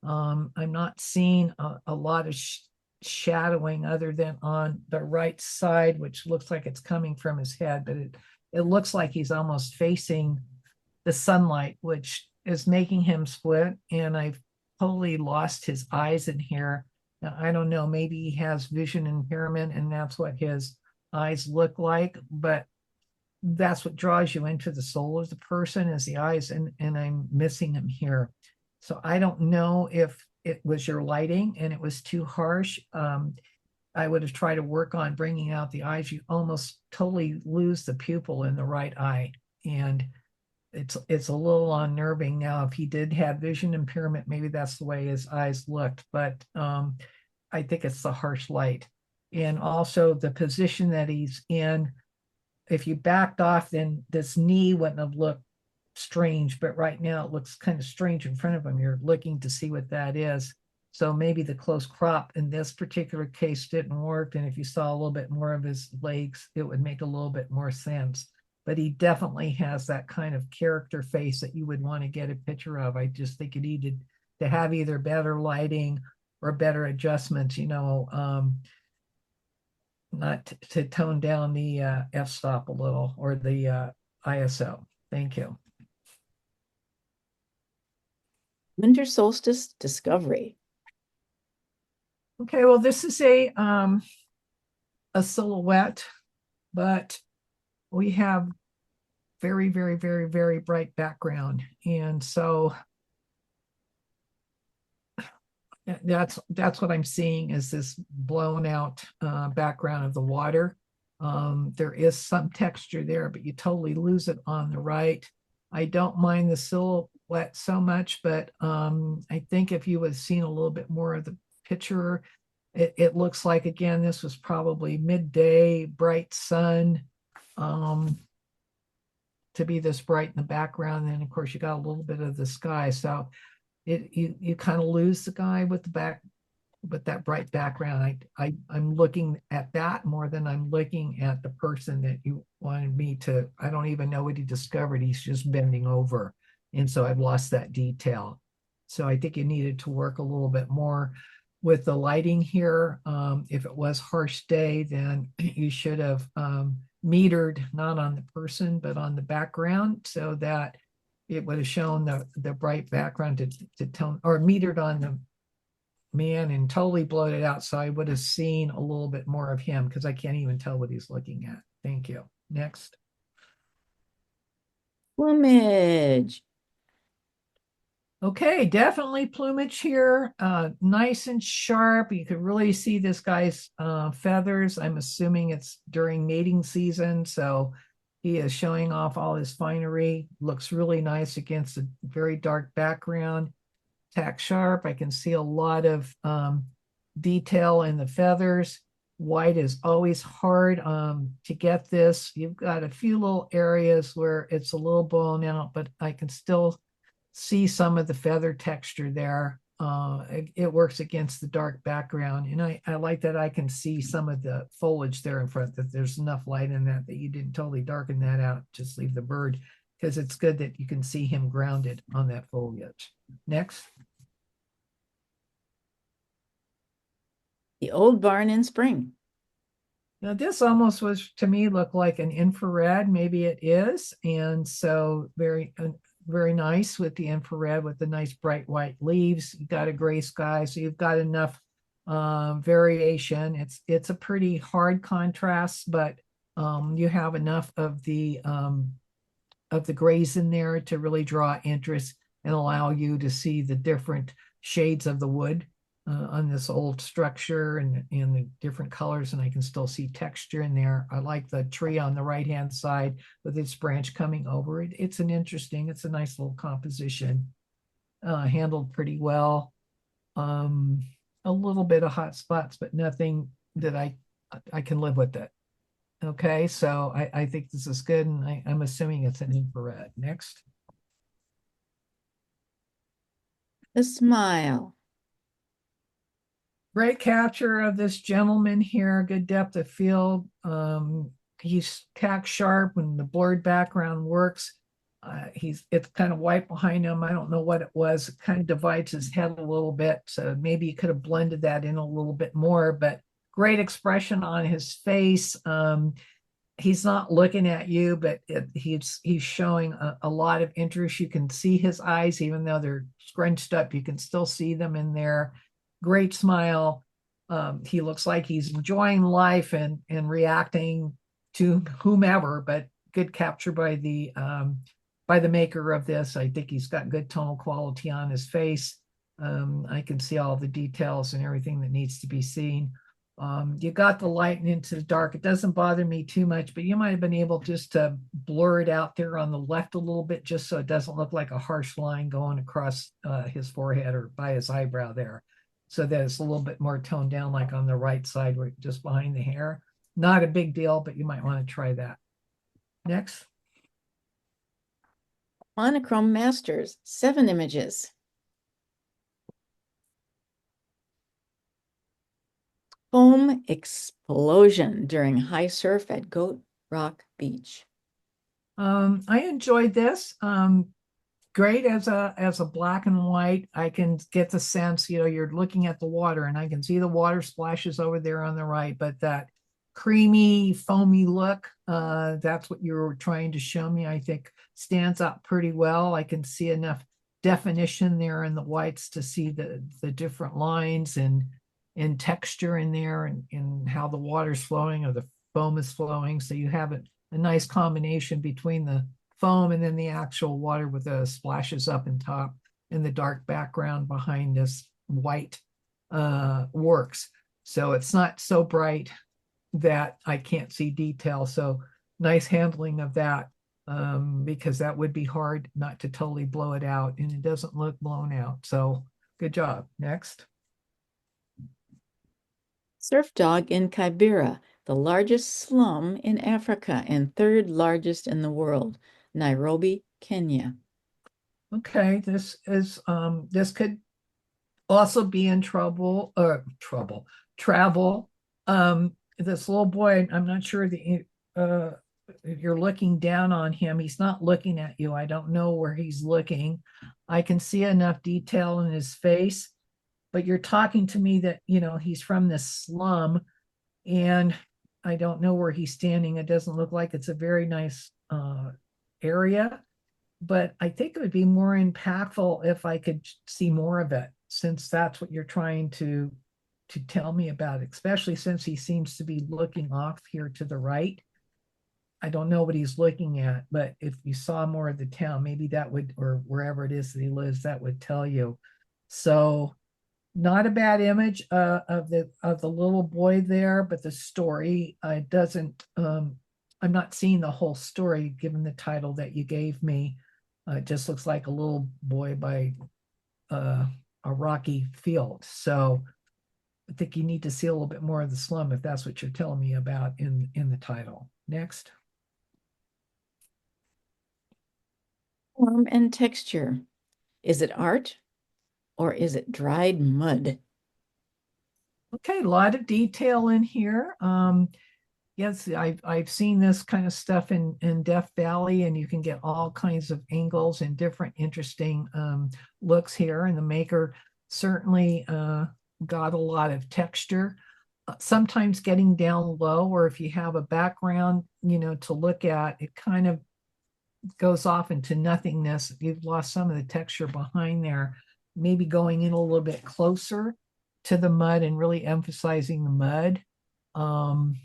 I'm not seeing a lot of shadowing other than on the right side, which looks like it's coming from his head, but it looks like he's almost facing the sunlight, which is making him split. And I've totally lost his eyes in here. Now, I don't know, maybe he has vision impairment and that's what his eyes look like, but that's what draws you into the soul of the person, is the eyes, and I'm missing him here. So I don't know if it was your lighting and it was too harsh. I would have tried to work on bringing out the eyes. You almost totally lose the pupil in the right eye, and it's a little unnerving. Now, if he did have vision impairment, maybe that's the way his eyes looked, but I think it's the harsh light. And also the position that he's in, if you backed off, then this knee wouldn't have looked strange, but right now it looks kind of strange in front of him. You're looking to see what that is. So maybe the close crop in this particular case didn't work. And if you saw a little bit more of his legs, it would make a little bit more sense. But he definitely has that kind of character face that you would want to get a picture of. I just think it needed to have either better lighting or better adjustments, you know, not to tone down the f-stop a little, or the ISO. Thank you. Winter Solstice Discovery. Okay, well, this is a silhouette, but we have very, very, very, very bright background. And so that's what I'm seeing, is this blown out background of the water. There is some texture there, but you totally lose it on the right. I don't mind the silhouette so much, but I think if you had seen a little bit more of the picture, it looks like, again, this was probably midday, bright sun, to be this bright in the background. And of course, you got a little bit of the sky. So you kind of lose the guy with that bright background. I'm looking at that more than I'm looking at the person that you wanted me to. I don't even know what he discovered. He's just bending over. And so I've lost that detail. So I think you needed to work a little bit more with the lighting here. If it was harsh day, then you should have metered not on the person, but on the background, so that it would have shown the bright background to tone, or metered on the man and totally blowed it out. So I would have seen a little bit more of him, because I can't even tell what he's looking at. Thank you. Next. Plumage. Okay, definitely plumage here. Nice and sharp. You could really see this guy's feathers. I'm assuming it's during mating season, so he is showing off all his finery. Looks really nice against a very dark background. Tack sharp. I can see a lot of detail in the feathers. White is always hard to get this. You've got a few little areas where it's a little blown out, but I can still see some of the feather texture there. It works against the dark background. And I like that I can see some of the foliage there in front, that there's enough light in that you didn't totally darken that out. Just leave the bird, because it's good that you can see him grounded on that foliage. Next. The old barn in spring. Now this almost was, to me, look like an infrared. Maybe it is. And so very nice with the infrared, with the nice bright white leaves. You've got a gray sky, so you've got enough variation. It's a pretty hard contrast, but you have enough of the grays in there to really draw interest and allow you to see the different shades of the wood on this old structure, and the different colors, and I can still see texture in there. I like the tree on the right-hand side with its branch coming over it. It's a nice little composition, handled pretty well. A little bit of hot spots, but nothing that I can live with it. Okay, so I think this is good, and I'm assuming it's an infrared. Next. The smile. Great capture of this gentleman here, good depth of field. He's tack sharp when the blurred background works. It's kind of white behind him. I don't know what it was. It kind of divides his head a little bit. So maybe you could have blended that in a little bit more, but great expression on his face. He's not looking at you, but he's showing a lot of interest. You can see his eyes, even though they're scrunched up, you can still see them in there. Great smile. He looks like he's enjoying life and reacting to whomever, but good capture by the maker of this. I think he's got good tonal quality on his face. I can see all the details and everything that needs to be seen. You got the light into the dark. It doesn't bother me too much, but you might have been able just to blur it out there on the left a little bit, just so it doesn't look like a harsh line going across his forehead or by his eyebrow there, so that it's a little bit more toned down, like on the right side, where just behind the hair. Not a big deal, but you might want to try that. Next. Monochrome Masters, 7 images. Foam explosion during high surf at Goat Rock Beach. I enjoyed this. Great as a black and white. I can get the sense, you're looking at the water, and I can see the water splashes over there on the right, but that creamy, foamy look, that's what you were trying to show me, I think stands out pretty well. I can see enough definition there in the whites to see the different lines and texture in there, and how the water's flowing or the foam is flowing. So you have a nice combination between the foam and then the actual water with the splashes up and top, and the dark background behind this white works. So it's not so bright that I can't see detail. So nice handling of that, because that would be hard not to totally blow it out, and it doesn't look blown out. So good job. Next. Surf dog in Kibera, the largest slum in Africa and 3rd largest in the world, Nairobi, Kenya. Okay, this could also be in travel. This little boy, I'm not sure if you're looking down on him, he's not looking at you. I don't know where he's looking. I can see enough detail in his face, but you're talking to me that, he's from this slum, and I don't know where he's standing. It doesn't look like it's a very nice area, but I think it would be more impactful if I could see more of it, since that's what you're trying to tell me about, especially since he seems to be looking off here to the right. I don't know what he's looking at, but if you saw more of the town, maybe that would, or wherever it is that he lives, that would tell you. So not a bad image of the little boy there, but the story doesn't. I'm not seeing the whole story given the title that you gave me. It just looks like a little boy by a rocky field. So I think you need to see a little bit more of the slum if that's what you're telling me about in the title. Next. Form and texture. Is it art or is it dried mud? Okay, a lot of detail in here. Yes, I've seen this kind of stuff in Death Valley, and you can get all kinds of angles and different interesting looks here. And the maker certainly got a lot of texture. Sometimes getting down low, or if you have a background, to look at, it kind of goes off into nothingness. You've lost some of the texture behind there. Maybe going in a little bit closer to the mud and really emphasizing the mud. I'm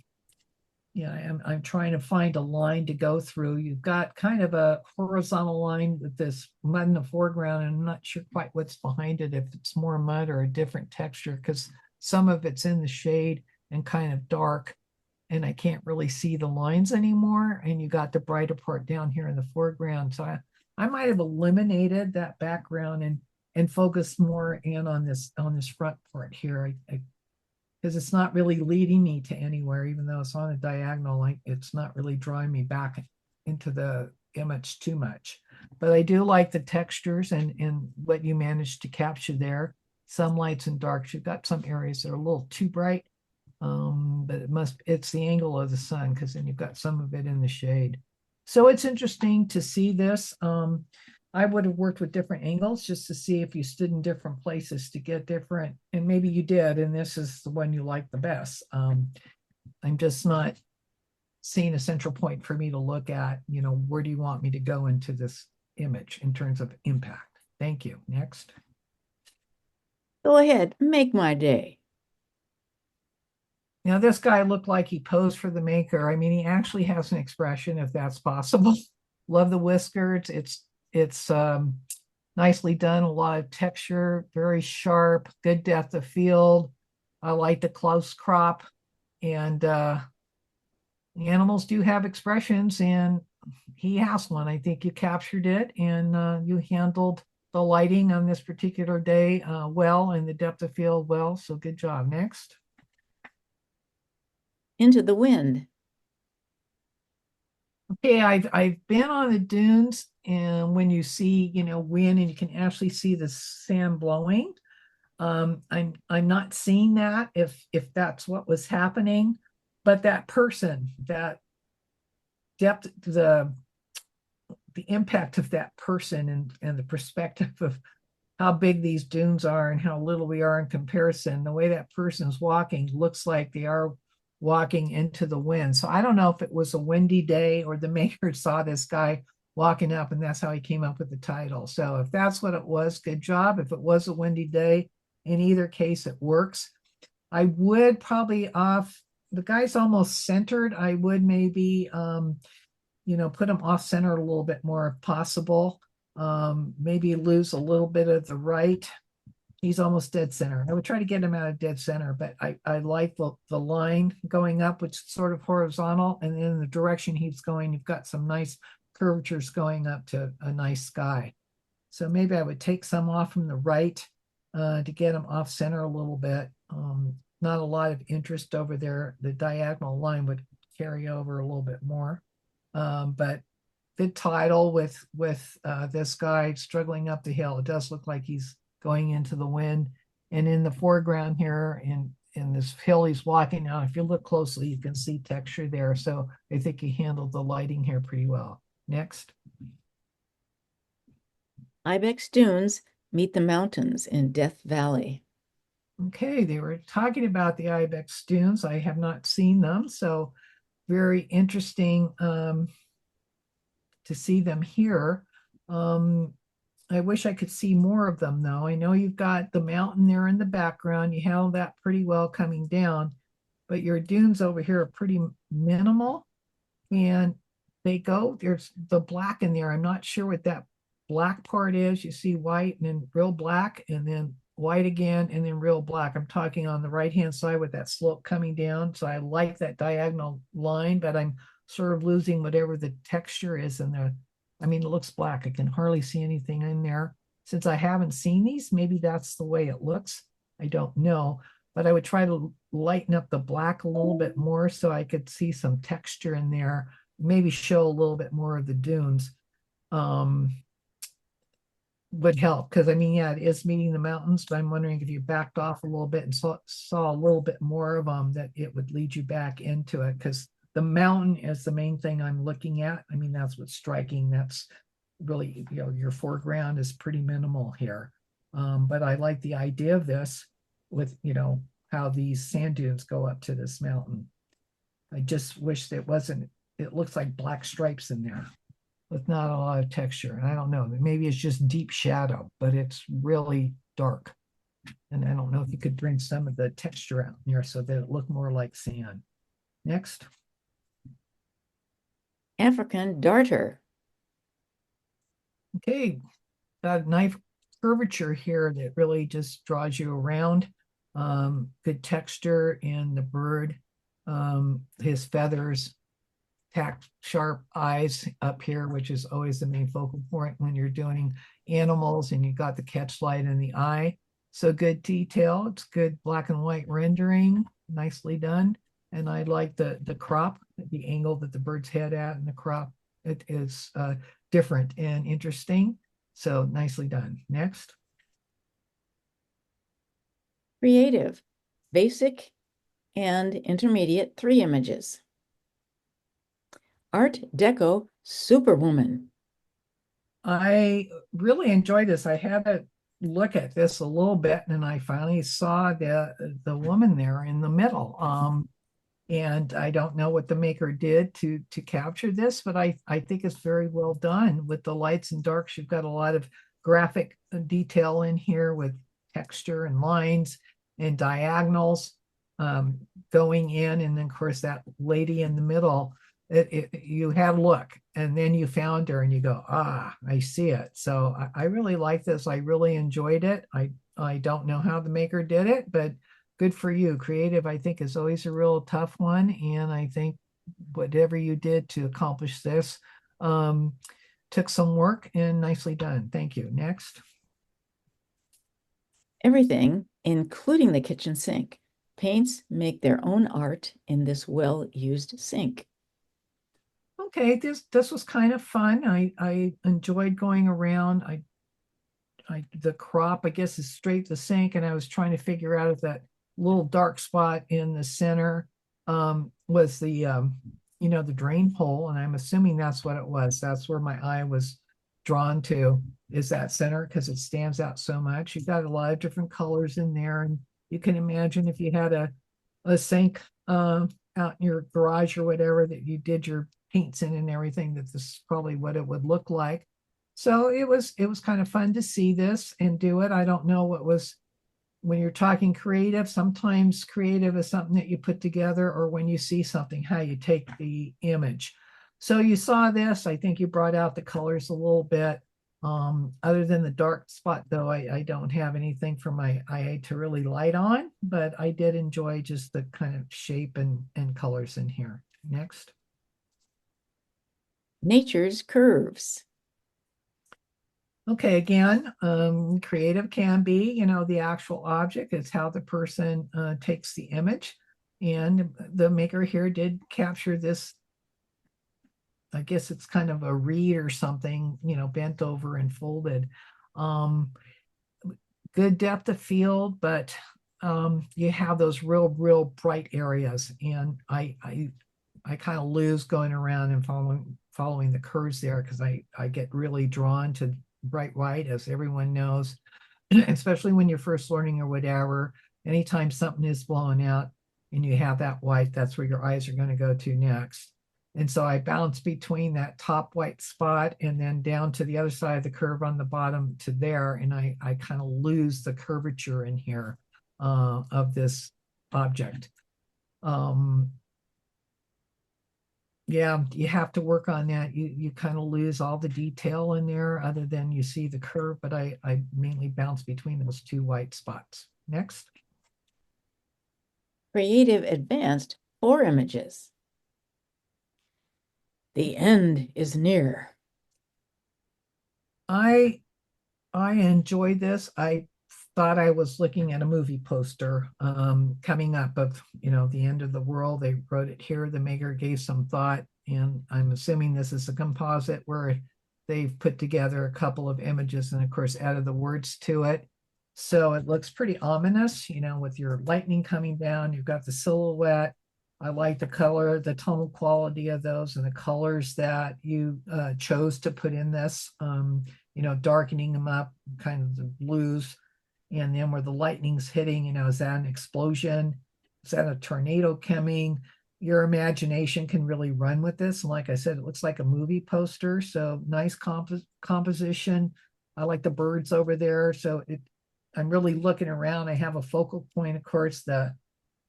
trying to find a line to go through. You've got kind of a horizontal line with this mud in the foreground, and I'm not sure quite what's behind it, if it's more mud or a different texture, because some of it's in the shade and kind of dark, and I can't really see the lines anymore. And you got the brighter part down here in the foreground. So I might have eliminated that background and focused more in on this front part here. Because it's not really leading me to anywhere, even though it's on a diagonal, it's not really drawing me back into the image too much. But I do like the textures and what you managed to capture there. Some lights and darks. You've got some areas that are a little too bright, but it's the angle of the sun, because then you've got some of it in the shade. So it's interesting to see this. I would have worked with different angles just to see if you stood in different places to get different, and maybe you did, and this is the one you like the best. I'm just not seeing a central point for me to look at, where do you want me to go into this image in terms of impact? Thank you. Next. Go ahead, make my day. Now, this guy looked like he posed for the maker. I mean, he actually has an expression, if that's possible. Love the whiskers. It's nicely done, a lot of texture, very sharp, good depth of field. I like the close crop, and the animals do have expressions, and he has one. I think you captured it, and you handled the lighting on this particular day well, and the depth of field well, so good job. Next. Into the wind. Okay, I've been on the dunes, and when you see, wind, and you can actually see the sand blowing. I'm not seeing that if that's what was happening, but that person, that depth, the impact of that person, and the perspective of how big these dunes are and how little we are in comparison, the way that person's walking looks like they are walking into the wind. So I don't know if it was a windy day or the maker saw this guy walking up and that's how he came up with the title. So if that's what it was, good job. If it was a windy day, in either case, it works. I would probably the guy's almost centered. I would maybe, put him off center a little bit more if possible. Maybe lose a little bit of the right. He's almost dead center. I would try to get him out of dead center, but I like the line going up, which is sort of horizontal, and in the direction he's going, you've got some nice curvatures going up to a nice sky. So maybe I would take some off from the right to get him off center a little bit. Not a lot of interest over there. The diagonal line would carry over a little bit more, but good title with this guy struggling up the hill. It does look like he's going into the wind, and in the foreground here in this hill he's walking now. If you look closely, you can see texture there. So I think he handled the lighting here pretty well. Next. Ibex dunes meet the mountains in Death Valley. Okay, they were talking about the ibex dunes. I have not seen them, so very interesting to see them here. I wish I could see more of them though. I know you've got the mountain there in the background. You handle that pretty well coming down, but your dunes over here are pretty minimal, and there's the black in there. I'm not sure what that black part is. You see white and then real black and then white again and then real black. I'm talking on the right-hand side with that slope coming down. So I like that diagonal line, but I'm sort of losing whatever the texture is in there. I mean, it looks black. I can hardly see anything in there. Since I haven't seen these, maybe that's the way it looks. I don't know, but I would try to lighten up the black a little bit more so I could see some texture in there, maybe show a little bit more of the dunes. Would help, because I mean, yeah, it is meeting the mountains, but I'm wondering if you backed off a little bit and saw a little bit more of them, that it would lead you back into it, because the mountain is the main thing I'm looking at. I mean, that's what's striking. That's really, your foreground is pretty minimal here. But I like the idea of this with, how these sand dunes go up to this mountain. I just wish it looks like black stripes in there with not a lot of texture. I don't know, maybe it's just deep shadow, but it's really dark. And I don't know if you could bring some of the texture out here so that it looked more like sand. Next. African darter. Okay, got a nice curvature here that really just draws you around. Good texture in the bird, his feathers, tack sharp eyes up here, which is always the main focal point when you're doing animals, and you got the catch light in the eye. So good detail. It's good black and white rendering, nicely done. And I like the crop, the angle that the bird's head at, and the crop, it is different and interesting. So nicely done. Next. Creative, basic and intermediate 3 images. Art Deco Superwoman. I really enjoyed this. I had to look at this a little bit, and I finally saw the woman there in the middle. And I don't know what the maker did to capture this, but I think it's very well done with the lights and darks. You've got a lot of graphic detail in here with texture and lines and diagonals going in, and then of course that lady in the middle. You had a look, and then you found her and you go, I see it. So I really like this. I really enjoyed it. I don't know how the maker did it, but good for you. Creative, I think, is always a real tough one. And I think whatever you did to accomplish this took some work and nicely done. Thank you. Next. Everything, including the kitchen sink. Paints make their own art in this well-used sink. Okay, this was kind of fun. I enjoyed going around. The crop, I guess, is straight to the sink, and I was trying to figure out if that little dark spot in the center was the the drain hole, and I'm assuming that's what it was. That's where my eye was drawn to, is that center, because it stands out so much. You've got a lot of different colors in there, and you can imagine if you had a sink out in your garage or whatever that you did your paints in and everything, that this is probably what it would look like. So it was kind of fun to see this and do it. I don't know what was, when you're talking creative, sometimes creative is something that you put together, or when you see something, how you take the image. So you saw this, I think you brought out the colors a little bit. Other than the dark spot though, I don't have anything for my eye to really light on, but I did enjoy just the kind of shape and colors in here. Next. Nature's curves. Okay, again, creative can be, the actual object. It's how the person takes the image. And the maker here did capture this. I guess it's kind of a reed or something, bent over and folded. Good depth of field, but you have those real bright areas. And I kind of lose going around and following the curves there, because I get really drawn to bright white, as everyone knows, especially when you're first learning or whatever. Anytime something is blowing out and you have that white, that's where your eyes are going to go to next. And so I bounce between that top white spot and then down to the other side of the curve on the bottom to there. And I kind of lose the curvature in here of this object. Yeah, you have to work on that. You kind of lose all the detail in there, other than you see the curve, but I mainly bounce between those two white spots. Next. Creative Advanced 4 images. The end is near. I enjoyed this. I thought I was looking at a movie poster coming up of, the end of the world. They wrote it here. The maker gave some thought, and I'm assuming this is a composite where they've put together a couple of images and of course added the words to it. So it looks pretty ominous, with your lightning coming down. You've got the silhouette. I like the color, the tonal quality of those, and the colors that you chose to put in this, darkening them up, kind of the blues. And then where the lightning's hitting, is that an explosion? Is that a tornado coming? Your imagination can really run with this. And like I said, it looks like a movie poster. So nice composition. I like the birds over there. So I'm really looking around. I have a focal point, of course. The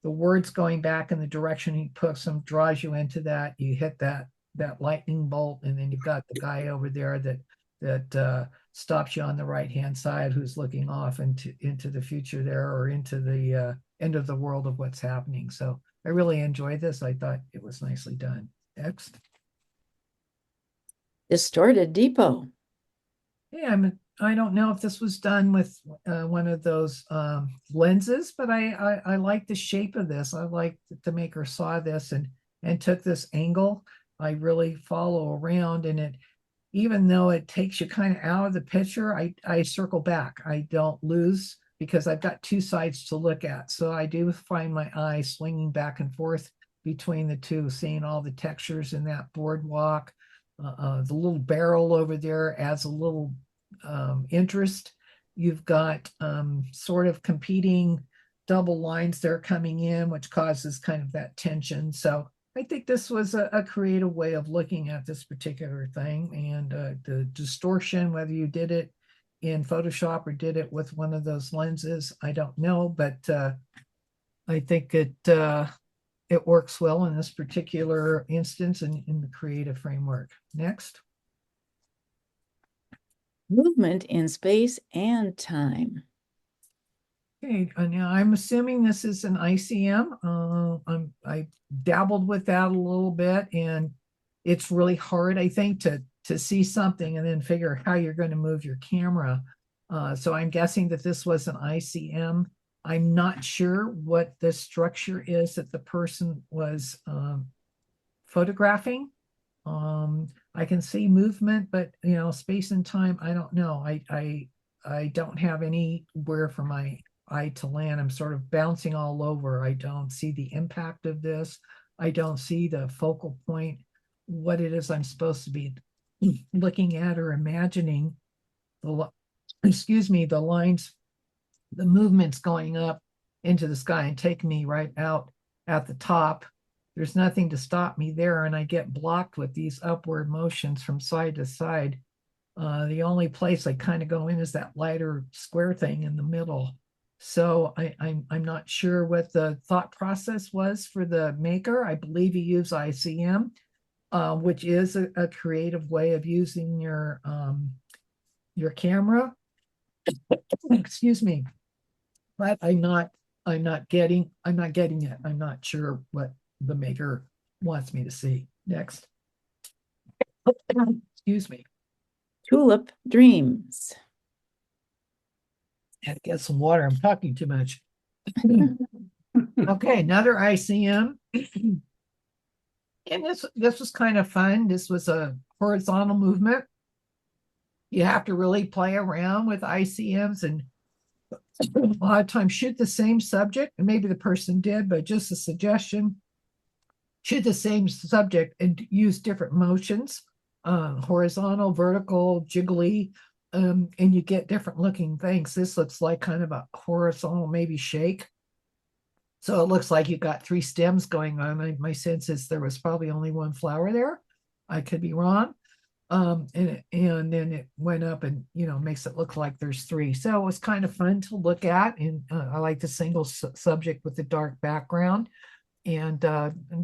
words going back in the direction he puts them draws you into that. You hit that lightning bolt, and then you've got the guy over there that stops you on the right-hand side, who's looking off into the future there, or into the end of the world of what's happening. So I really enjoyed this. I thought it was nicely done. Next. Distorted Depot. Yeah, I don't know if this was done with one of those lenses, but I like the shape of this. I like that the maker saw this and took this angle. I really follow around, and it, even though it takes you kind of out of the picture, I circle back. I don't lose, because I've got two sides to look at. So I do find my eye swinging back and forth between the two, seeing all the textures in that boardwalk. The little barrel over there adds a little interest. You've got sort of competing double lines there coming in, which causes kind of that tension. So I think this was a creative way of looking at this particular thing. And the distortion, whether you did it in Photoshop or did it with one of those lenses, I don't know, but I think it works well in this particular instance and in the creative framework. Next. Movement in space and time. Okay, now I'm assuming this is an ICM. I dabbled with that a little bit, and it's really hard, I think, to see something and then figure how you're going to move your camera. So I'm guessing that this was an ICM. I'm not sure what the structure is that the person was photographing. I can see movement, but space and time, I don't know. I don't have anywhere for my eye to land. I'm sort of bouncing all over. I don't see the impact of this. I don't see the focal point, what it is I'm supposed to be looking at or imagining. The lines, the movements going up into the sky and taking me right out at the top. There's nothing to stop me there, and I get blocked with these upward motions from side to side. The only place I kind of go in is that lighter square thing in the middle. So I'm not sure what the thought process was for the maker. I believe he used ICM, which is a creative way of using your camera. Excuse me, but I'm not getting it. I'm not sure what the maker wants me to see. Next. Excuse me. Tulip Dreams. Had to get some water. I'm talking too much. Okay, another ICM. And this was kind of fun. This was a horizontal movement. You have to really play around with ICMs and A lot of times shoot the same subject, and maybe the person did, but just a suggestion. Shoot the same subject and use different motions, horizontal, vertical, jiggly, and you get different looking things. This looks like kind of a horizontal, maybe shake. So it looks like you got 3 stems going on. My sense is there was probably only 1 flower there. I could be wrong. And then it went up and, makes it look like there's 3. So it was kind of fun to look at. And I like the single subject with the dark background, and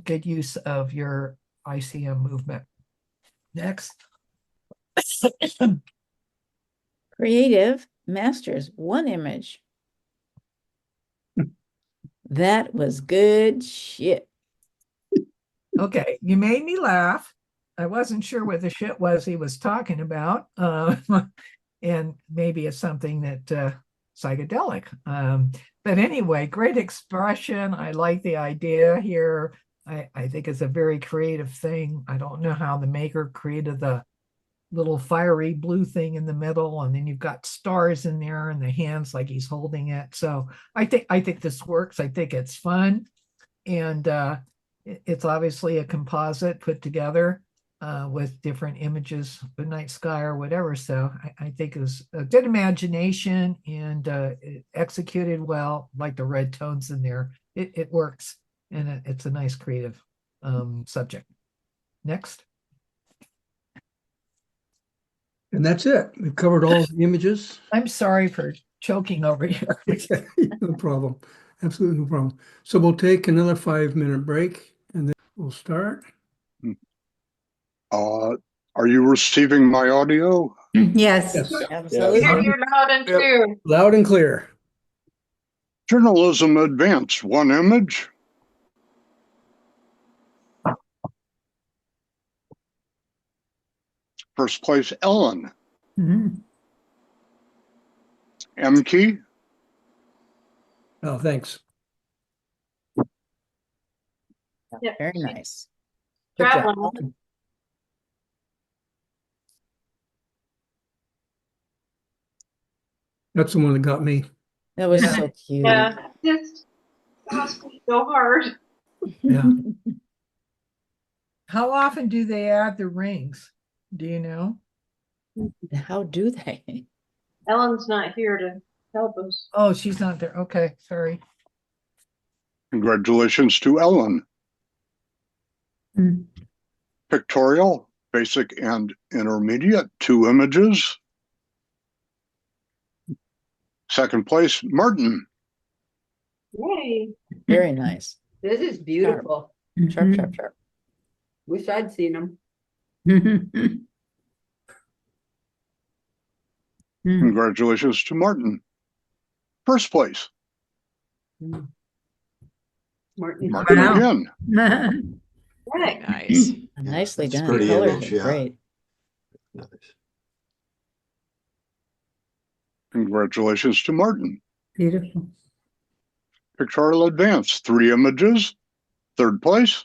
good use of your ICM movement. Next. Creative Masters, 1 image. That was good shit. Okay, you made me laugh. I wasn't sure what the shit was he was talking about. And maybe it's something that psychedelic. But anyway, great expression. I like the idea here. I think it's a very creative thing. I don't know how the maker created the little fiery blue thing in the middle, and then you've got stars in there and the hands like he's holding it. So I think this works. I think it's fun, and it's obviously a composite put together with different images, the night sky or whatever. So I think it was a good imagination, and it executed well, like the red tones in there. It works, and it's a nice creative subject. Next. And that's it. We've covered all the images. I'm sorry for choking over here. No problem. Absolutely no problem. So we'll take another 5-minute break and then we'll start. Are you receiving my audio? Yes. Yes, Absolutely. You're loud and clear. loud and clear. Journalism Advanced, 1 image. First place, Ellen. M key. Oh, thanks. Yeah. Very nice. Good job. Traveling. That's the one that got me. That was Yeah. so cute. Yeah, just that was so hard. Yeah. How often do they add the rings? Do you know? How do they? Ellen's not here to help us. Oh, she's not there. Okay, sorry. Congratulations to Ellen. Mm. Pictorial, basic and intermediate, 2 images. Second place, Martin. Yay. Very nice. This is beautiful. Sharp, sharp, sharp. Wish I'd seen them. Congratulations to Martin. First place, Martin. Martin Wow. again. Yay. Nice. Nicely It's done. pretty Colors image, are yeah. great. Nice. Congratulations to Martin. Beautiful. Pictorial Advanced, 3 images. Third place,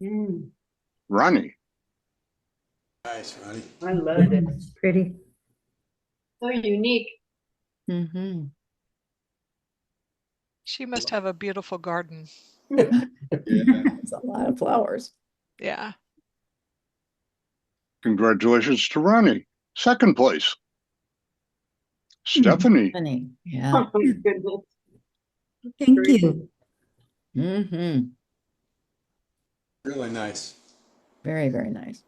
Mm, Ronnie. Nice, Ronnie. I love this. Pretty. So unique. Mm-hmm. She must have a beautiful garden. It's a lot of flowers. Yeah. Congratulations to Ronnie. Second place, Stephanie. Funny. Yeah. Oh my goodness. Thank you. Mm-hmm. Really nice. Very, very nice.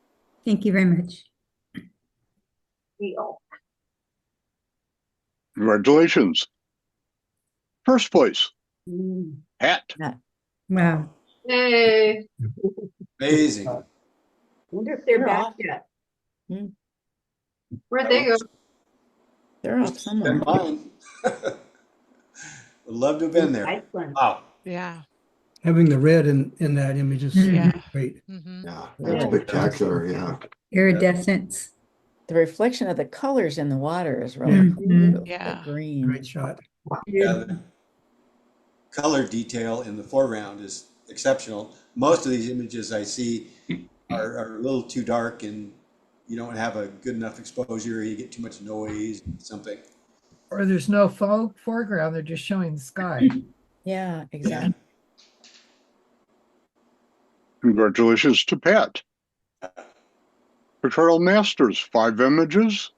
Thank you very much. Deal. Congratulations. First place, Mm. Hat. Wow. Yay. Amazing. Wonder if they're They're back off. yet. Where'd they go? They're off somewhere. Been mine. Would love to have been there. Iceland. Wow. Yeah. Having the red in that image is Yeah. great. Mm-hmm. Yeah, Really that's spectacular. Yeah. Iridescence. The reflection of the colors in the water is really Mhm. cool. too. Yeah. The green. Great shot. Yeah, the color detail in the foreground is exceptional. Most of these images I see are a little too dark, and you don't have a good enough exposure. You get too much noise, something. Or there's no foreground, they're just showing the sky. Yeah, exactly. Congratulations to Pat. Pictorial Masters, 5 images.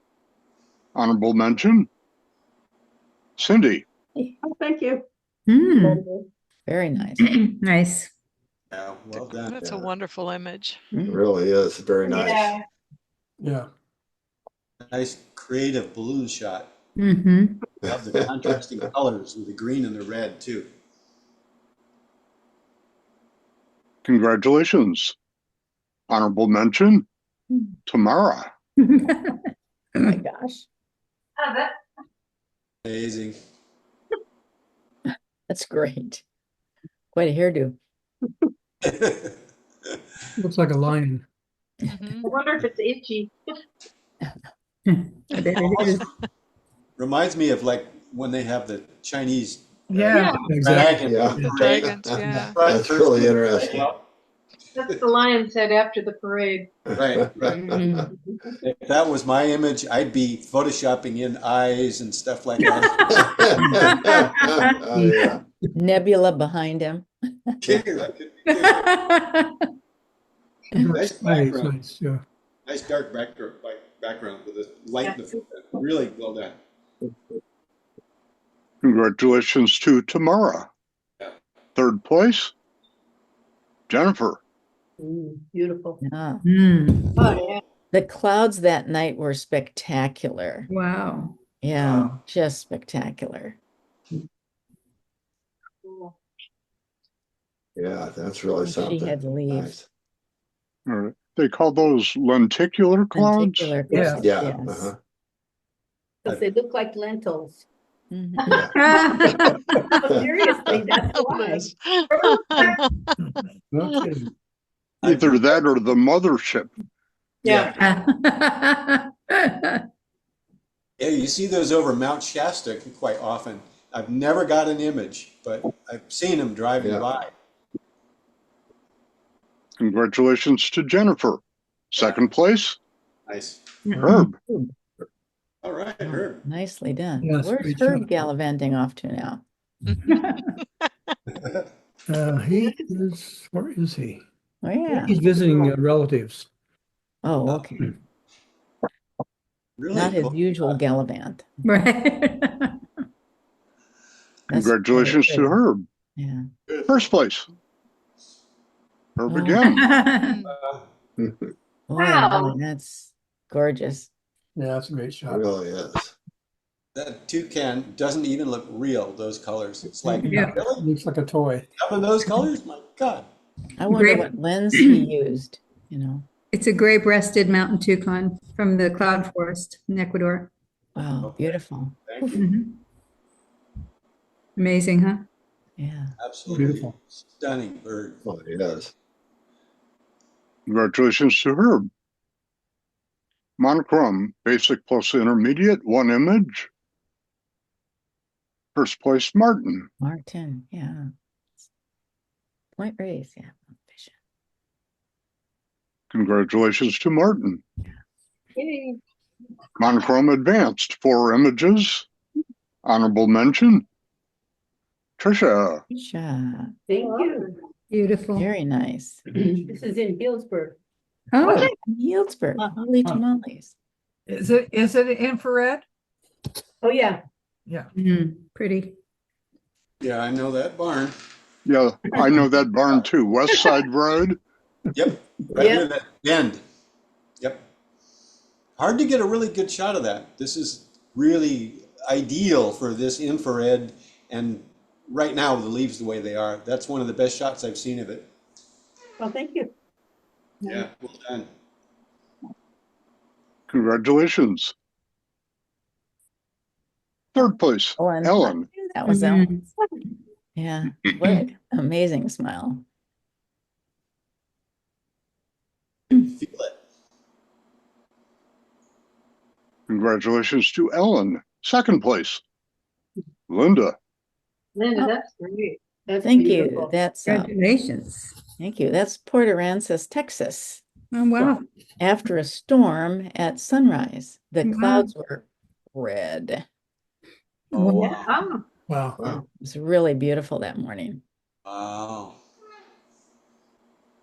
Honorable mention. Cindy. Oh, thank you. Hmm. Very nice. Nice. Yeah, well done. That's a Yeah. wonderful image. It really is very nice. Yeah. Yeah. Nice creative balloon shot. Mm-hmm. Love the contrasting colors with the green and the red too. Congratulations. Honorable mention. Tamara. Oh my gosh, Ah, that, Amazing. that's great. Quite a hairdo. Looks like a lion. Mhm. I wonder if it's itchy. I bet it is. Reminds me of like when they have the Chinese Yeah, dragon. Yeah. The dragons, yeah. That's really interesting. That's the lion's head after the parade. Right, right. Mhm. If that was my image, I'd be photoshopping in eyes and stuff like that. Yeah. Nebula behind him. Nice Nice, background. nice, yeah. Nice dark background with the light in the foreground. Really well done. Congratulations to Tamara. Yeah. 3rd place. Jennifer. Beautiful. Yeah. Hmm. Oh, yeah. The clouds that night were spectacular. Wow. Yeah, Wow. just spectacular. Cool. Yeah, that's really She something. had to leave. Nice. They call those lenticular clouds. Lenticular Yeah. clouds, Yeah. yes. Uh-huh. Because they look like lentils. Mhm. Oh, seriously, that's why. Liz. No kidding. Either that or the mothership. Yeah. Yeah, you see those over Mount Shasta quite often. I've never got an image, but I've seen them driving Yeah. by. Congratulations to Jennifer. 2nd place. Nice. Herb. All right, Oh, Herb. nicely done. Yes, Where's great Herb job. gallivanting off to now? Where is he? Oh, yeah. He's visiting relatives. Oh, okay. Really Not his cool. usual gallivant. Right. That's Congratulations to really pretty. Herb. Yeah. 1st place. Herb Oh. again. Boy, Wow. really, that's gorgeous. Yeah, that's a great It shot. really is. That toucan doesn't even look real, those colors. It's like, Yeah. really? Looks like a toy. Up in those colors? My God. I wonder Great. what lens he used, you know. It's a gray-breasted mountain toucan from the cloud forest in Ecuador. Wow, beautiful. Thank you. Mhm. Amazing, huh? Yeah. Absolutely Beautiful. stunning bird. Well, it is. Congratulations to Herb. Monochrome, basic plus intermediate, 1 image. 1st place, Martin. Martin, yeah. Point raise, yeah. Vision. Congratulations to Martin. Yay. Monochrome advanced, 4 images. Honorable mention. Trisha. Sure. Thank you. Beautiful. Very nice. This is in Healdsburg. Oh, Healdsburg, holy tamales. is it infrared? Oh, yeah. Yeah. pretty. Yeah, I know that barn. Yeah, I know that barn too. West Side Road. Yep, right Yep. near that bend. Yep. Hard to get a really good shot of that. This is really ideal for this infrared, and right now with the leaves the way they are, that's one of the best shots I've seen of it. Well, thank you. Yeah, well done. Congratulations. 3rd place, Ellen. Ellen. That was Mhm. Ellen. Yeah, what an amazing smile. Feel it. Congratulations to Ellen. 2nd place, Linda. Linda, that's great. That's Thank you. beautiful. That's Congratulations. thank you. That's Port Aransas, Texas. Oh, wow. After a storm at sunrise, the Wow. clouds were red. Oh, Yeah. wow. Oh, Wow. It was really beautiful that morning. Wow.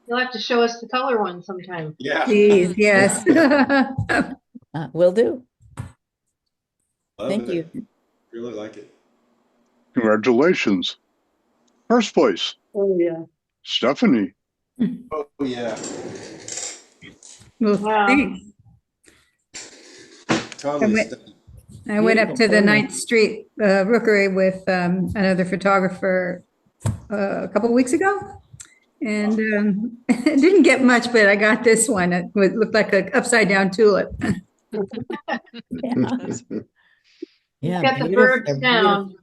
you'll have to show us the color one sometime. Yeah. Please, yes. Will do. Love Thank it. you. Really like it. Congratulations. First place, Oh, yeah. Stephanie. Oh, yeah. Well, Wow. thanks. Totally went- stunning. I went up to the Beautiful. 9th Street Rookery with another photographer a couple of weeks ago. And it didn't get much, but I got this one. It looked like an upside down tulip. Yeah. That's- Yeah, Got the beautiful. birds They're down.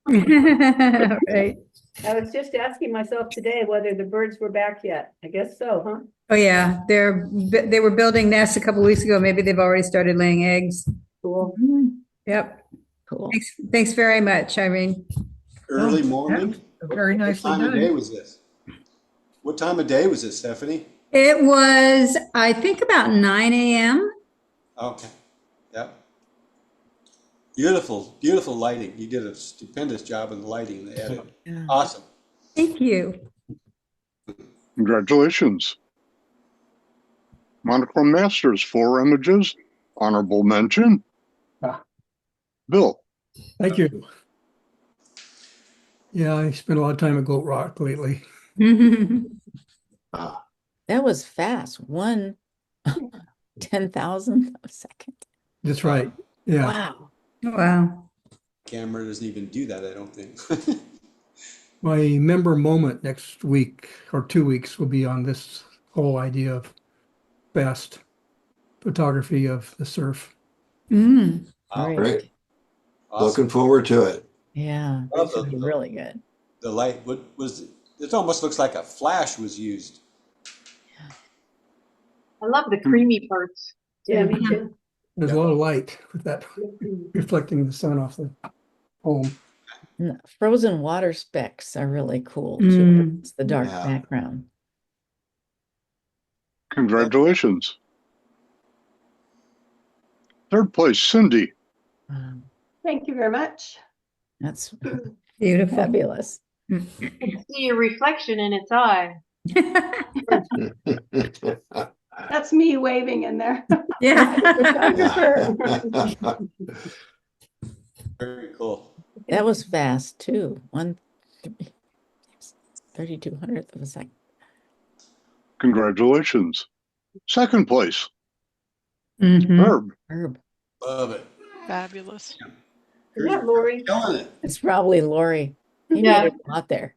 Right. I was just asking myself today whether the birds were back yet. I guess so, huh? Oh, yeah. They were building nests a couple of weeks ago. Maybe they've already started laying eggs. Cool. Yep. Cool. Thanks very much, Irene. Early Oh, morning? Very What nicely time of day done. was this? What time of day was it, Stephanie? It was, I think, about 9 a.m. Okay. Yep. Beautiful, beautiful lighting. You did a stupendous job in the lighting and the edit. Yeah. Awesome. Thank you. Congratulations. Monochrome Masters, 4 images. Honorable mention. Ah. Bill. Thank you. Yeah, I spent a lot of time at Goat Rock lately. Ah, That was fast. 1/10,000th of a second. That's right. Yeah. Wow. Wow. Camera doesn't even do that, I don't think. My member moment next week or 2 weeks will be on this whole idea of fast photography of the surf. Mm. Wow. Great. great. Awesome. Looking forward to it. Yeah, Love that should be the- really good. The light, what was, it almost looks like a flash was used. I love the creamy parts. Yeah, me too. There's a lot of light with that reflecting the sun off the home. And the frozen water specks are really cool too. Mm. It's the dark Yeah. background. Congratulations. Third place, Cindy. Wow, Thank you very much. that's Beautiful. fabulous. See your reflection in its eye. That's me waving in there. Yeah. Very cool. That was fast too. 1/3200th of a second. Congratulations. Second place, Mhm. Herb. Herb. Love it. Fabulous. Is that Lori? Killing it. It's probably Lori. He Yeah. made it out there.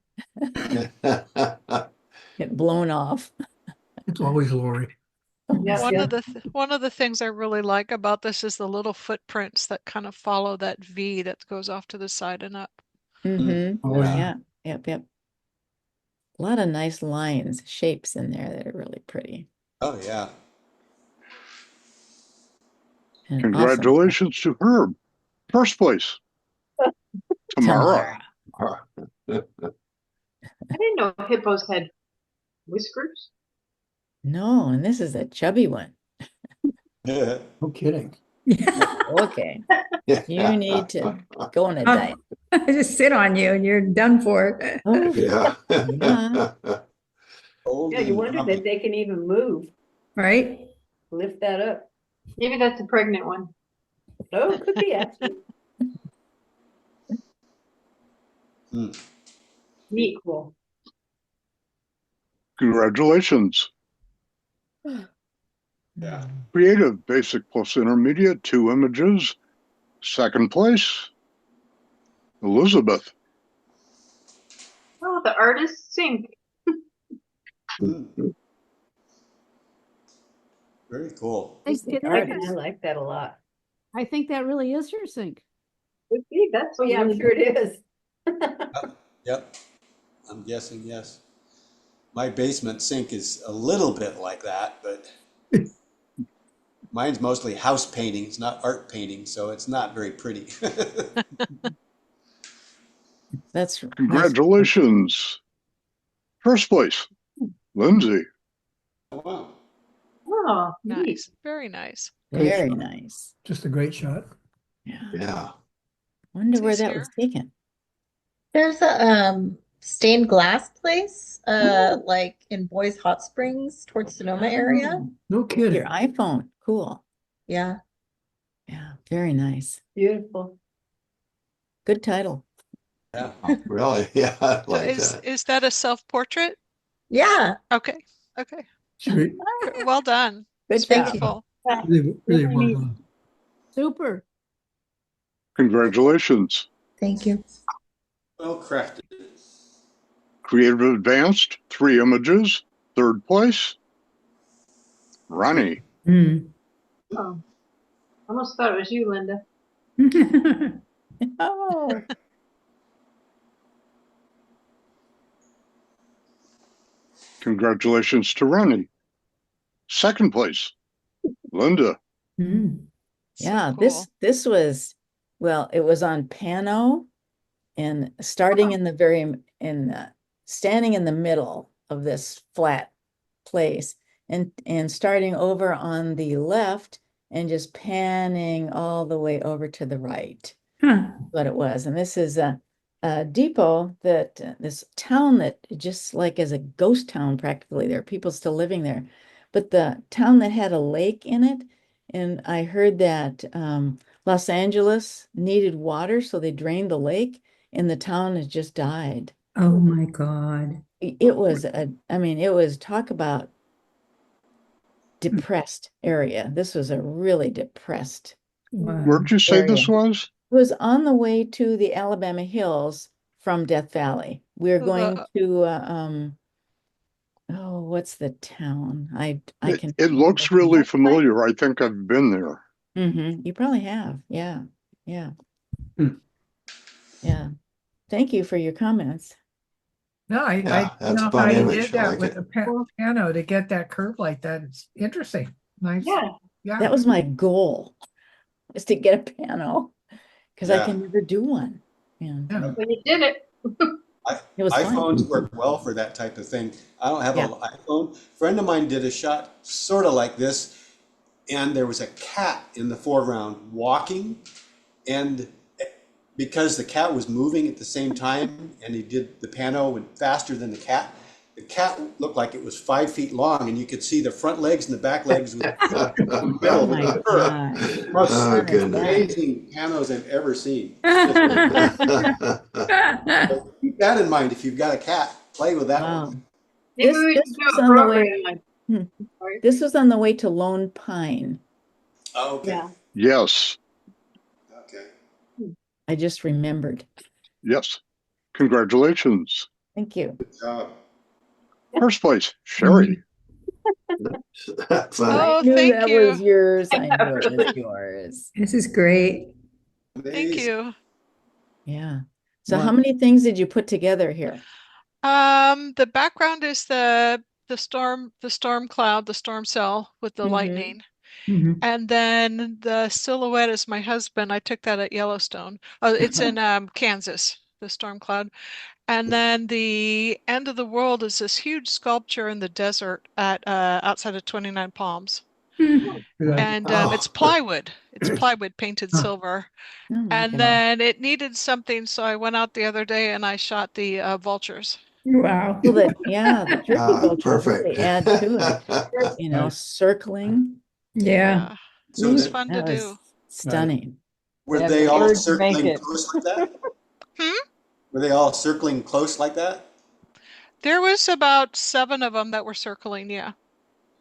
Get blown off. It's always Lori. Yes, One of the things I really like about this is the little footprints that kind of follow that V that goes off to the side and up. Mm-hmm. Oh, yeah. Yeah. Yep. Yep. A lot of nice lines, shapes in there that are really pretty. Oh, yeah. And awesome. Congratulations to Herb. First place, Tamara. Tamara. I didn't know hippos had whiskers. No, and this is a chubby one. Yeah. No kidding. Okay. You need to go on a diet. Just sit on you and you're done for. Oh, Yeah. Old Yeah, you and wonder grumpy. that they can even move, Right? lift that up. Maybe that's a pregnant one. Oh, it could be actually. Hmm. Neat. Cool. Congratulations. Yeah. Creative, basic plus intermediate, 2 images. Second place, Elizabeth. Oh, the artist sink. Very cool. I like that a lot. I think that really is your sink. Could be, that's Oh, yeah, I'm really sure it is. Yep. I'm guessing yes. My basement sink is a little bit like that, but mine's mostly house paintings, not art paintings, so it's not very pretty. that's Congratulations. First place, Lindsay. Wow. Oh, neat. Nice. Very nice. very nice. Just a great shot. Yeah. Yeah. Wonder It's where that was easier. taken. There's a stained glass place, Oh. like in Boys Hot Springs towards Sonoma area. Oh, No your kidding. iPhone. Cool. Yeah. Yeah, very nice. Beautiful. Good title. Yeah. Really? Yeah, I So like that. is that a self-portrait? Yeah. Okay. Okay. Sure. Well done. Good It's job. beautiful. Really, really well done. Super. Congratulations. Thank you. Well crafted. Creative Advanced, 3 images. 3rd place, Ronnie. Oh, almost thought it was you, Linda. Oh, Congratulations to Ronnie. 2nd place, Linda. yeah, Cool. this was, well, it was on Pano and starting in the very standing in the middle of this flat place and starting over on the left and just panning all the way over to the right. What it was. And this is a depot that this town that just like is a ghost town practically. There are people still living there, but the town that had a lake in it. And I heard that Los Angeles needed water, so they drained the lake, and the town has just died. Oh my God. It was I mean, it was talk about depressed area. This was a really depressed Where'd you say this area. was? It was on the way to the Alabama Hills from Death Valley. We're going to oh, what's the town? I can It looks really familiar. I think I've been there. You probably have. Yeah. Yeah. Hmm. Yeah. Thank you for your comments. No, I Yeah, don't that's a know fun how you image. did I that like with it. the piano to get that curve like that. It's interesting. Nice. Yeah. Yeah. That was my goal, is to get a piano because I Yeah. can never do one. Yeah. Yeah. Well, you did it. It was fun. iPhones work well for that type of thing. I don't have Yeah. an iPhone. A friend of mine did a shot sort of like this, and there was a cat in the foreground walking, and because the cat was moving at the same time, and he did the piano went faster than the cat looked like it was 5 feet long, and you could see the front legs and the back legs with the middle Oh of my the curve. God. Most Oh, goodness. amazing pianos I've ever seen. Keep that in mind if you've got a cat. Play with that Wow. one. Maybe This we this should do was a on the way. program on. Sorry. This was on the way to Lone Pine. Oh, okay. Yeah. Yes. Okay. I just remembered. Yes. Congratulations. Thank you. Good job. 1st place, Sherry. That's funny. Oh, I knew thank that you. was yours. I knew it was yours. This is great. Thank Amazing. you. Yeah. So Wow. how many things did you put together here? The background is the storm cloud, the storm cell with the Mhm. lightning. Mhm. And then the silhouette is my husband. I took that at Yellowstone. Oh, it's in Kansas, the storm cloud. And then the end of the world is this huge sculpture in the desert at outside of 29 Palms. And it's plywood. It's plywood painted silver. Oh my And God. then it needed something, so I went out the other day and I shot the vultures. Wow. Well, the turkey vultures Perfect. really add to it. You know, circling. Yeah. So It was that- fun to That was do. stunning. were Yeah, they the all birds make circling it. close like that? Hmm? Were they all circling close like that? There was about 7 of them that were circling, yeah.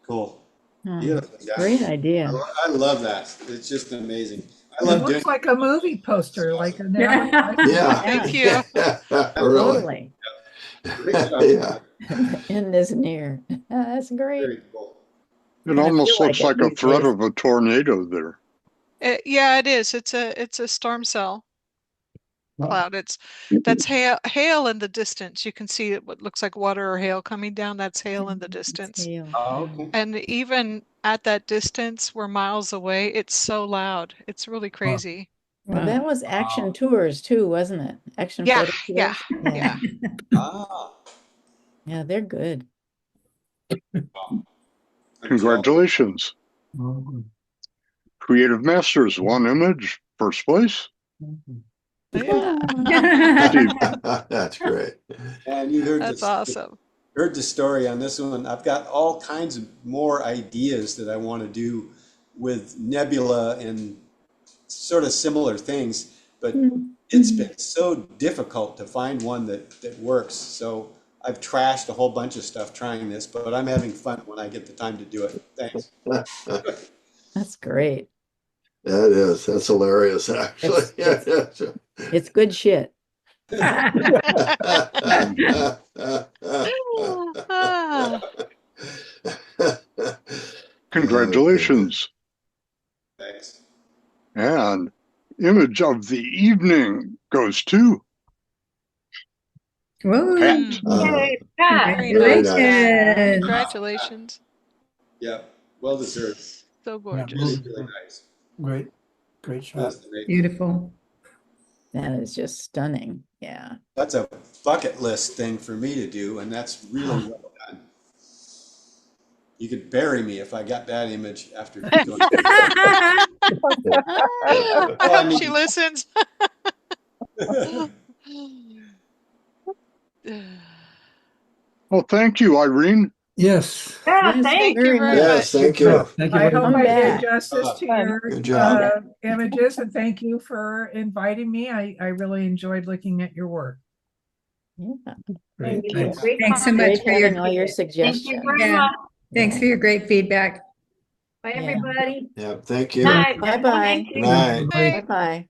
Cool. Hmm. Beautiful. Yeah. Great idea. I love that. It's just amazing. I It love doing looks like a movie poster, like an Yeah. Yeah. Thank you. Really. Totally. Great job. Yeah. End is near. That's great. Very cool. It Kinda almost feel looks like it like a these threat days. of a tornado there. Yeah, it is. It's a storm cell Wow. cloud. That's hail in the distance. You can see what looks like water or hail coming down. That's hail in the distance. Hail. Oh, okay. And even at that distance, we're miles away. It's so loud. It's really crazy. Well, Wow. that was Action Tours too, wasn't it? Action Yeah, Photo yeah, Tours. yeah. Ah, Yeah, they're good. good job. Congratulations. Well, Creative Masters, 1 image, 1st place, Yeah. That's great. And you heard That's awesome. heard the story on this one. I've got all kinds of more ideas that I want to do with nebula and sort of similar things, but it's been so difficult to find one that works. So I've trashed a whole bunch of stuff trying this, but I'm having fun when I get the time to do it. Thanks. That's great. That is. That's hilarious, actually. It's good shit. Congratulations. Thanks. And image of the evening goes to Whoa. Pat. Yay, Pat. Very nice. Congratulations. Congratulations. Yeah, well deserved. So gorgeous. Really, really nice. Great, great shot. That's amazing. Beautiful. That is just stunning. Yeah. That's a bucket list thing for me to do, and that's really well done. You could bury me if I got that image after doing I I hope mean- she listens. Well, thank you, Irene. Yes. Yeah, Yes, thank you you. very Yes, much. thank you. Thank you I very hope Come much. I did back. justice to your Good job. images, and thank you for inviting me. I really enjoyed looking at your work. Yeah. Great, Thank you. thanks. Great Thanks so much Great for your, having all your Thank you suggestions. very Yeah. much. thanks for your great feedback. Bye, Yeah. everybody. Yeah, thank you. Night. Bye-bye. Thank you. Good night. Bye. Bye-bye.